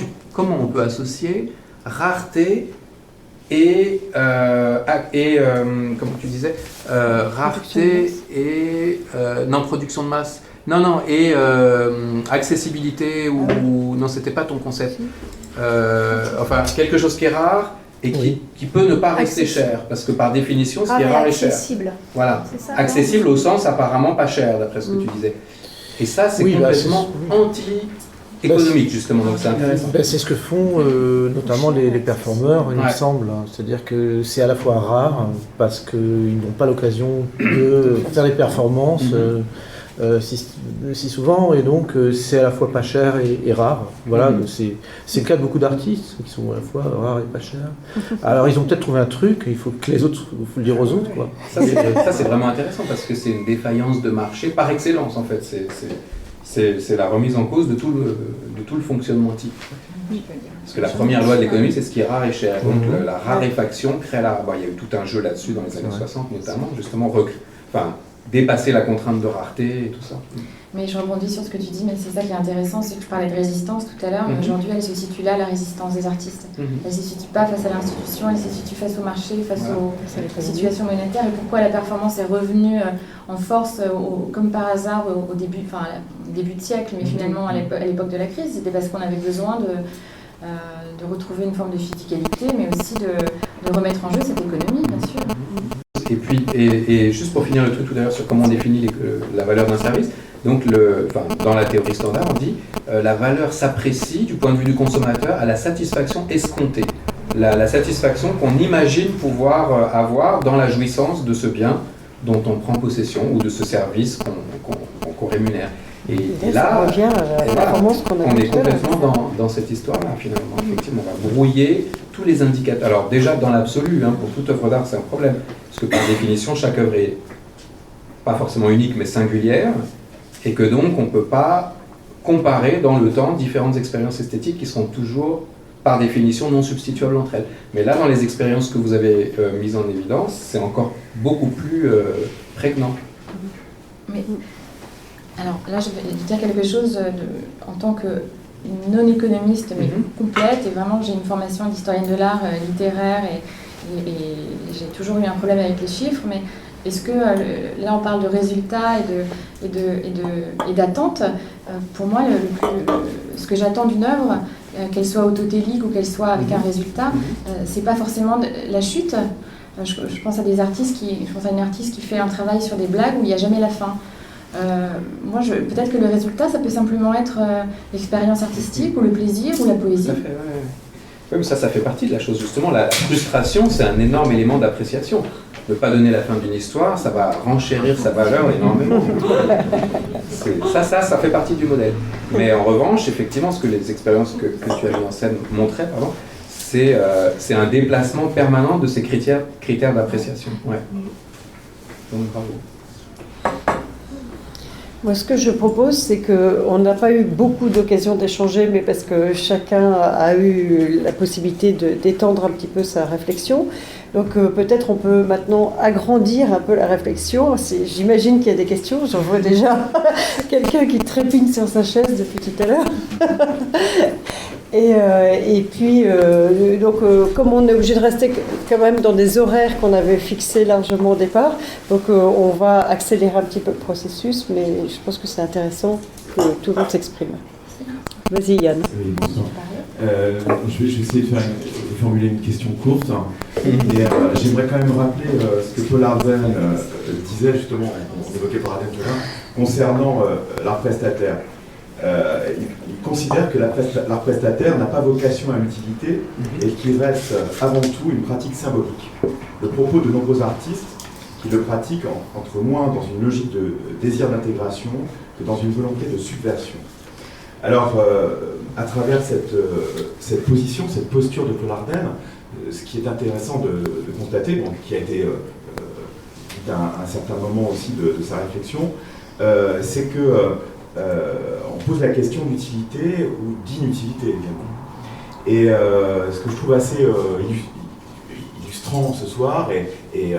on peut associer rareté et comment tu disais, rareté et production de masse. Non, et accessibilité, ou non, c'était pas ton concept. Enfin, quelque chose qui est rare et qui peut ne pas rester cher, parce que par définition, ce qui est rare est cher. Voilà, ça, accessible au sens apparemment pas cher, d'après ce que tu disais. Et ça, c'est complètement anti-économique, justement, donc c'est intéressant. C'est ce que font notamment les performeurs, il me semble. C'est-à-dire que c'est à la fois rare, parce qu'ils n'ont pas l'occasion de faire les performances si souvent, et donc c'est à la fois pas cher et rare. Voilà, c'est le cas de beaucoup d'artistes qui sont à la fois rares et pas chers. Alors ils ont peut-être trouvé un truc, il faut que les autres, il faut le dire aux autres, quoi. Ça c'est vraiment intéressant, parce que c'est une défaillance de marché par excellence, en fait. C'est la remise en cause de tout le fonctionnement type. Parce que la première loi de l'économie, c'est ce qui est rare et cher. Donc la raréfaction crée la... Bon, il y a eu tout un jeu là-dessus dans les années 60 notamment, justement, dépasser la contrainte de rareté et tout ça. Mais je rebondis sur ce que tu dis, mais c'est ça qui est intéressant, c'est que tu parlais de résistance tout à l'heure, mais aujourd'hui elle se situe là, la résistance des artistes. Elle ne se situe pas face à l'institution, elle se situe face au marché, face aux situations monétaires, et pourquoi la performance est revenue en force, comme par hasard, au début de siècle, mais finalement à l'époque de la crise, c'était parce qu'on avait besoin de retrouver une forme de physicalité, mais aussi de remettre en jeu cette économie, bien sûr. Et puis, et juste pour finir le truc tout à l'heure sur comment on définit la valeur d'un service, donc dans la théorie standard, on dit la valeur s'apprécie du point de vue du consommateur à la satisfaction escomptée. La satisfaction qu'on imagine pouvoir avoir dans la jouissance de ce bien dont on prend possession ou de ce service qu'on rémunère. Et là, on est complètement dans cette histoire-là, finalement. Effectivement, on va brouiller tous les indicateurs. Alors déjà, dans l'absolu, pour toute œuvre d'art, c'est un problème. Parce que par définition, chaque œuvre est pas forcément unique, mais singulière. Et que donc, on ne peut pas comparer dans le temps différentes expériences esthétiques qui sont toujours, par définition, non substituables entre elles. Mais là, dans les expériences que vous avez mises en évidence, c'est encore beaucoup plus prégnant. Mais... Alors là, je vais dire quelque chose en tant que non-économiste, mais complète, et vraiment j'ai une formation d'historienne de l'art littéraire, et j'ai toujours eu un problème avec les chiffres, mais est-ce que là on parle de résultats et d'attentes. Pour moi, ce que j'attends d'une œuvre, qu'elle soit autotélique ou qu'elle soit avec un résultat, c'est pas forcément la chute. Je pense à une artiste qui fait un travail sur des blagues où il n'y a jamais la fin. Moi, peut-être que le résultat, ça peut simplement être l'expérience artistique ou le plaisir ou la poésie. Oui, mais ça fait partie de la chose, justement. La frustration, c'est un énorme élément d'appréciation. Ne pas donner la fin d'une histoire, ça va renchérir sa valeur énormément. Ça fait partie du modèle. Mais en revanche, effectivement, ce que les expériences que tu as mis en scène montraient, c'est un déplacement permanent de ces critères d'appréciation. Ouais. Donc, bravo. Moi, ce que je propose, c'est qu'on n'a pas eu beaucoup d'occasions d'échanger, mais parce que chacun a eu la possibilité d'étendre un petit peu sa réflexion. Donc peut-être on peut maintenant agrandir un peu la réflexion. J'imagine qu'il y a des questions. J'en vois déjà quelqu'un qui trépigne sur sa chaise depuis tout à l'heure. Et puis, comme on est obligé de rester quand même dans des horaires qu'on avait fixés largement au départ, donc on va accélérer un petit peu le processus, mais je pense que c'est intéressant que tout le monde s'exprime. Vas-y Yann. Oui, bonsoir. Je vais essayer de formuler une question courte. Et j'aimerais quand même rappeler ce que Paul Arden disait justement, on évoquait Paul Arden tout à l'heure, concernant l'art prestataire. Il considère que l'art prestataire n'a pas vocation à l'utilité et qu'il reste avant tout une pratique symbolique. Le propos de nombreux artistes qui le pratiquent entre moins dans une logique de désir d'intégration que dans une volonté de subversion. Alors, à travers cette position, cette posture de Paul Arden, ce qui est intéressant de constater, qui a été à un certain moment aussi de sa réflexion, c'est que on pose la question d'utilité ou d'inutilité également. Et ce que je trouve assez illustrant ce soir et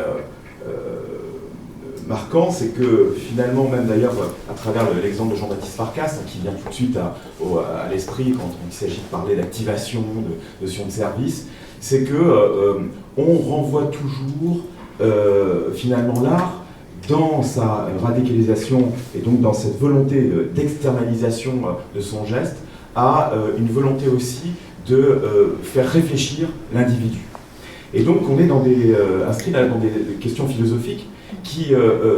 marquant, c'est que finalement, même d'ailleurs à travers l'exemple de Jean-Baptiste Farkas, qui vient tout de suite à l'esprit quand il s'agit de parler d'activation, de notion de service, c'est que on renvoie toujours finalement l'art dans sa radicalisation et donc dans cette volonté d'externalisation de son geste à une volonté aussi de faire réfléchir l'individu. Et donc on est inscrit dans des questions philosophiques qui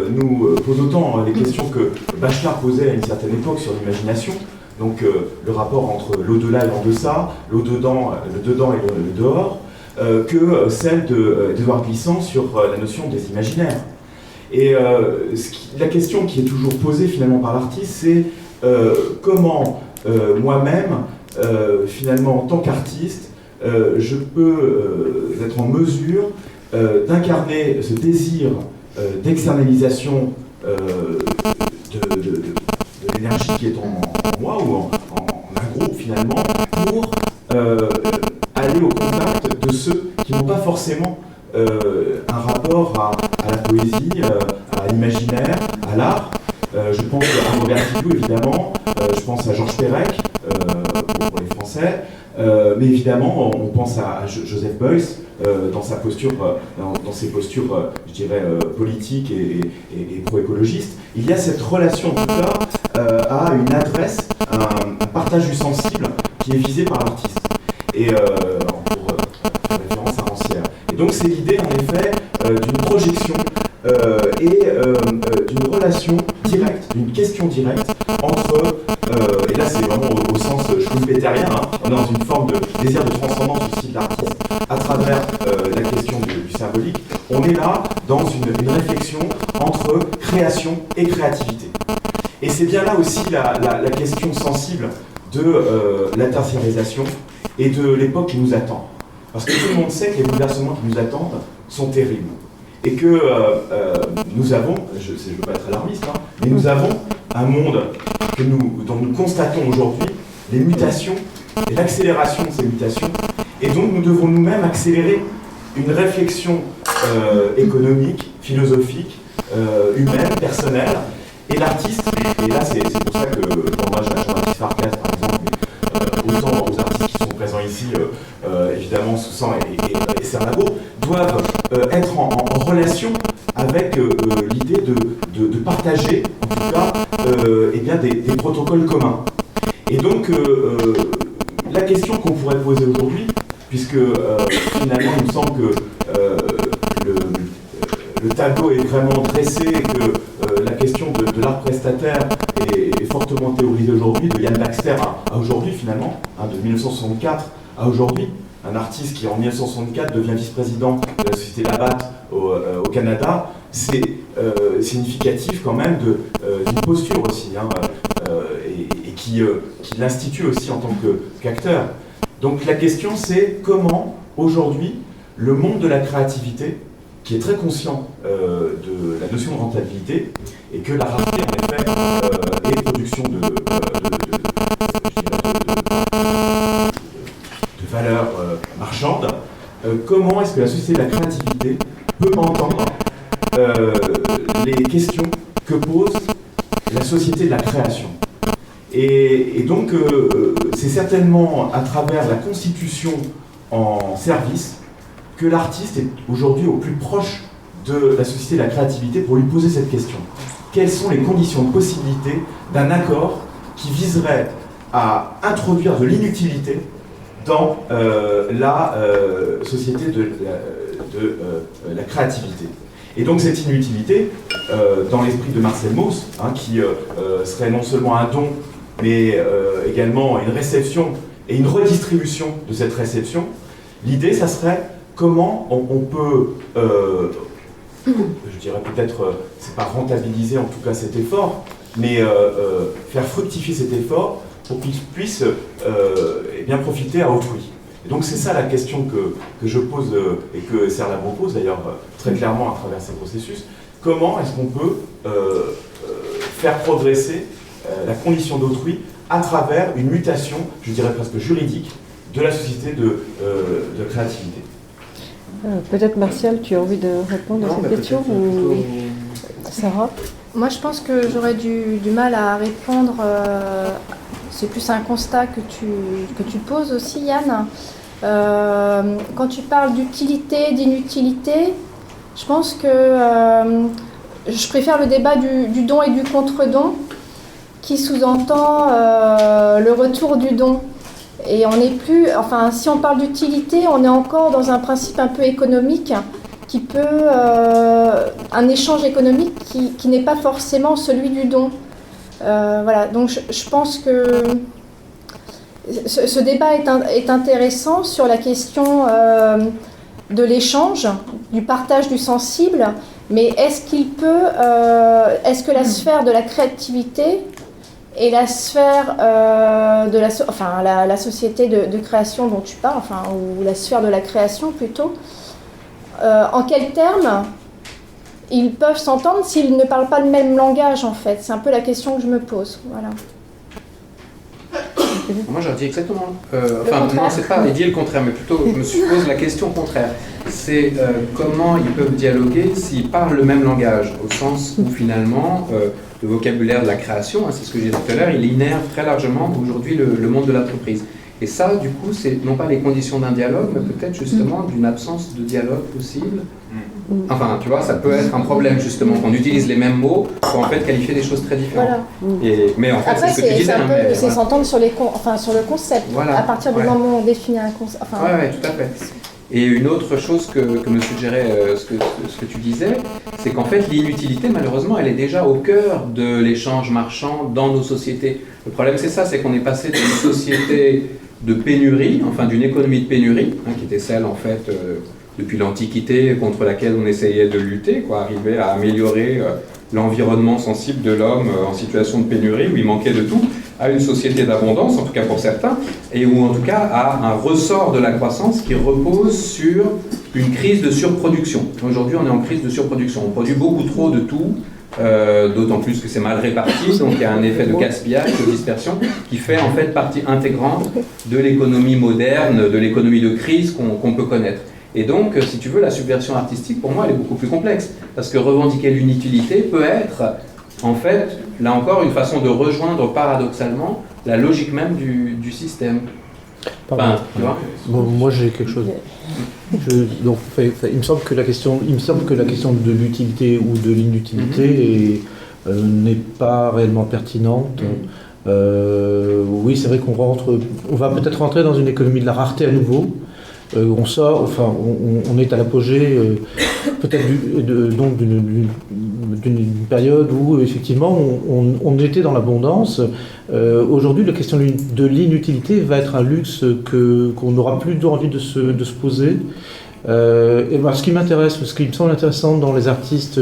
nous posent autant les questions que Bachelard posait à une certaine époque sur l'imagination, donc le rapport entre l'au-delà et l'en-deçà, le dedans et le dehors, que celle d'Édouard Glissant sur la notion des imaginaires. Et la question qui est toujours posée finalement par l'artiste, c'est comment moi-même, finalement en tant qu'artiste, je peux être en mesure d'incarner ce désir d'externalisation de l'énergie qui est en moi ou en un groupe finalement, pour aller au contact de ceux qui n'ont pas forcément un rapport à la poésie, à l'imaginaire, à l'art. Je pense à Robert Titou évidemment, je pense à Georges Perec pour les Français, mais évidemment on pense à Joseph Beuys dans ses postures, je dirais, politiques et pro-écologistes. Il y a cette relation en tout cas à une adresse, un partage du sensible qui est visé par l'artiste. Et pour référence à Rancière. Et donc c'est l'idée en effet d'une projection et d'une relation directe, d'une question directe entre, et là c'est vraiment au sens schumpeterien, on est dans une forme de désir de transcendance aussi de l'artiste à travers la question du symbolique. On est là dans une réflexion entre création et créativité. Et c'est bien là aussi la question sensible de la tertiarisation et de l'époque qui nous attend. Parce que tout le monde sait que les bouleversements qui nous attendent sont terribles. Et que nous avons, je ne veux pas être alarmiste, mais nous avons un monde dont nous constatons aujourd'hui les mutations et l'accélération de ces mutations. Et donc nous devons nous-mêmes accélérer une réflexion économique, philosophique, humaine, personnelle. Et l'artiste, et là c'est pour ça que moi Jean-Baptiste Farkas par exemple, mais autant aux artistes qui sont présents ici, évidemment Soussan et Cernabo, doivent être en relation avec l'idée de partager, en tout cas, eh bien des protocoles communs. Et donc, la question qu'on pourrait poser aujourd'hui, puisque finalement il me semble que le tableau est vraiment dressé et que la question de l'art prestataire est fortement théorisée aujourd'hui, de Yann Baxter à aujourd'hui finalement, de 1964 à aujourd'hui. Un artiste qui en 1964 devient vice-président de la société Labatt au Canada, c'est significatif quand même d'une posture aussi, et qui l'institue aussi en tant qu'acteur. Donc la question c'est comment aujourd'hui le monde de la créativité, qui est très conscient de la notion de rentabilité, et que la rareté en effet et production de valeurs marchandes, comment est-ce que la société de la créativité peut entendre les questions que pose la société de la création. Et donc c'est certainement à travers la constitution en service que l'artiste est aujourd'hui au plus proche de la société de la créativité pour lui poser cette question. Quelles sont les conditions de possibilité d'un accord qui viserait à introduire de l'inutilité dans la société de la créativité. Et donc cette inutilité, dans l'esprit de Marcel Mauss, qui serait non seulement un don, mais également une réception et une redistribution de cette réception, l'idée, ça serait comment on peut, je dirais peut-être, c'est pas rentabiliser en tout cas cet effort, mais faire fructifier cet effort pour qu'il puisse bien profiter à autrui. Et donc c'est ça la question que je pose et que Serre Labro pose d'ailleurs très clairement à travers ces processus. Comment est-ce qu'on peut faire progresser la condition d'autrui à travers une mutation, je dirais presque juridique, de la société de créativité? Peut-être Martial, tu as envie de répondre à cette question ou Sarah? Moi je pense que j'aurais du mal à répondre. C'est plus un constat que tu poses aussi, Yann. Quand tu parles d'utilité, d'inutilité, je pense que je préfère le débat du don et du contre-don, qui sous-entend le retour du don. Et on n'est plus, enfin, si on parle d'utilité, on est encore dans un principe un peu économique qui peut, un échange économique qui n'est pas forcément celui du don. Voilà, donc je pense que ce débat est intéressant sur la question de l'échange, du partage du sensible, mais est-ce que la sphère de la créativité et la sphère de la société de création dont tu parles, ou la sphère de la création plutôt, en quels termes ils peuvent s'entendre s'ils ne parlent pas le même langage, en fait? C'est un peu la question que je me pose. Voilà. Moi, j'aurais dit exactement. Non, c'est pas dit le contraire, mais plutôt, je me pose la question contraire. C'est comment ils peuvent dialoguer s'ils parlent le même langage, au sens où finalement, le vocabulaire de la création, c'est ce que j'ai dit tout à l'heure, il innerve très largement aujourd'hui le monde de l'entreprise. Et ça, du coup, c'est non pas les conditions d'un dialogue, mais peut-être justement d'une absence de dialogue possible. Enfin, tu vois, ça peut être un problème justement, qu'on utilise les mêmes mots pour en fait qualifier des choses très différentes. Voilà. Mais en fait, après, c'est ce que tu disais. C'est s'entendre sur le concept, voilà. À partir du moment où on définit un concept. Oui, tout à fait. Et une autre chose que me suggérait ce que tu disais, c'est qu'en fait l'inutilité, malheureusement, elle est déjà au cœur de l'échange marchand dans nos sociétés. Le problème, c'est ça, c'est qu'on est passé d'une société de pénurie, enfin d'une économie de pénurie, qui était celle en fait depuis l'Antiquité contre laquelle on essayait de lutter, arriver à améliorer l'environnement sensible de l'homme en situation de pénurie, où il manquait de tout, à une société d'abondance, en tout cas pour certains, et où en tout cas à un ressort de la croissance qui repose sur une crise de surproduction. Aujourd'hui, on est en crise de surproduction. On produit beaucoup trop de tout, d'autant plus que c'est mal réparti, donc il y a un effet de gaspillage, de dispersion, qui fait en fait partie intégrante de l'économie moderne, de l'économie de crise qu'on peut connaître. Et donc, si tu veux, la subversion artistique, pour moi, elle est beaucoup plus complexe, parce que revendiquer l'inutilité peut être, en fait, là encore, une façon de rejoindre paradoxalement la logique même du système. Enfin, tu vois. Bon, moi j'ai quelque chose. Il me semble que la question de l'utilité ou de l'inutilité n'est pas réellement pertinente. Oui, c'est vrai on va peut-être rentrer dans une économie de la rareté à nouveau. On est à l'apogée peut-être d'une période où effectivement on était dans l'abondance. Aujourd'hui, la question de l'inutilité va être un luxe qu'on n'aura plus envie de se poser. Ce qui me semble intéressant dans les artistes,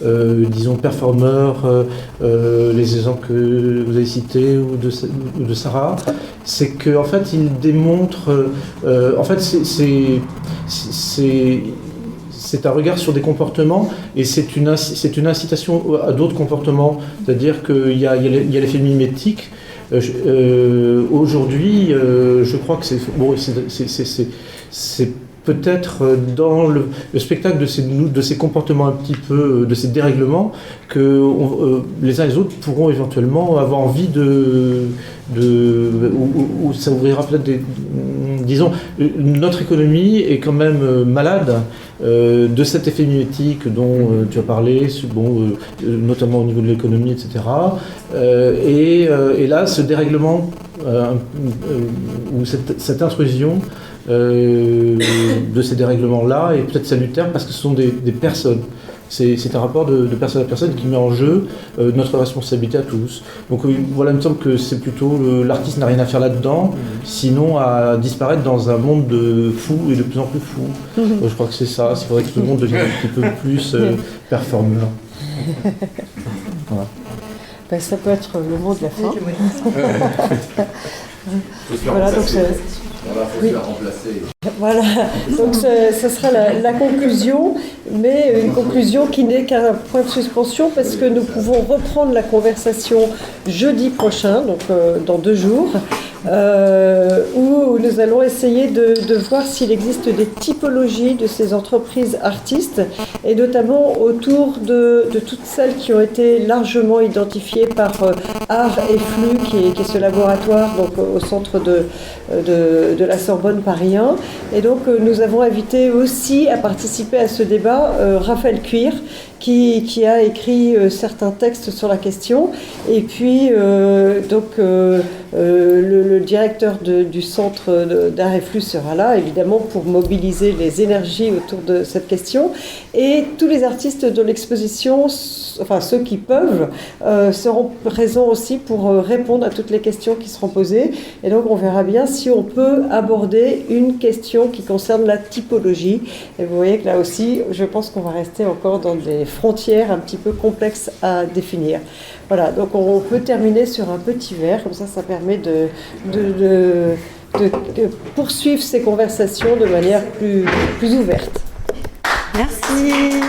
disons performeurs, les exemples que vous avez cités ou de Sarah, c'est qu'en fait ils démontrent, c'est un regard sur des comportements et c'est une incitation à d'autres comportements, c'est-à-dire qu'il y a l'effet mimétique. Aujourd'hui, je crois que c'est peut-être dans le spectacle de ces comportements un petit peu, de ces dérèglements, que les uns et les autres pourront éventuellement avoir envie ou ça ouvrira peut-être disons, notre économie est quand même malade de cet effet mimétique dont tu as parlé, notamment au niveau de l'économie, etc. Et là, ce dérèglement, ou cette intrusion de ces dérèglements-là est peut-être salutaire parce que ce sont des personnes. C'est un rapport de personne à personne qui met en jeu notre responsabilité à tous. Donc voilà, il me semble que c'est plutôt l'artiste n'a rien à faire là-dedans, sinon à disparaître dans un monde de fous et de plus en plus fous. Je crois que c'est ça. Il faudrait que tout le monde devienne un petit peu plus performeur. Voilà. Ben, ça peut être le mot de la fin. Voilà, donc oui. Voilà, donc ça sera la conclusion, mais une conclusion qui n'est qu'un point de suspension parce que nous pouvons reprendre la conversation jeudi prochain, donc dans 2 jours, où nous allons essayer de voir s'il existe des typologies de ces entreprises artistes, et notamment autour de toutes celles qui ont été largement identifiées par Art et Flux, qui est ce laboratoire donc, au centre de la Sorbonne Paris 1. Et donc nous avons invité aussi à participer à ce débat Raphaël Cuir, qui a écrit certains textes sur la question, et puis le directeur du centre d'art et flux sera là, évidemment, pour mobiliser les énergies autour de cette question, et tous les artistes de l'exposition, enfin ceux qui peuvent, seront présents aussi pour répondre à toutes les questions qui seront posées, et donc on verra bien si on peut aborder une question qui concerne la typologie, et vous voyez que là aussi, je pense qu'on va rester encore dans des frontières un petit peu complexes à définir. Voilà, donc on peut terminer sur un petit verre, comme ça permet de poursuivre ces conversations de manière plus ouverte. Merci.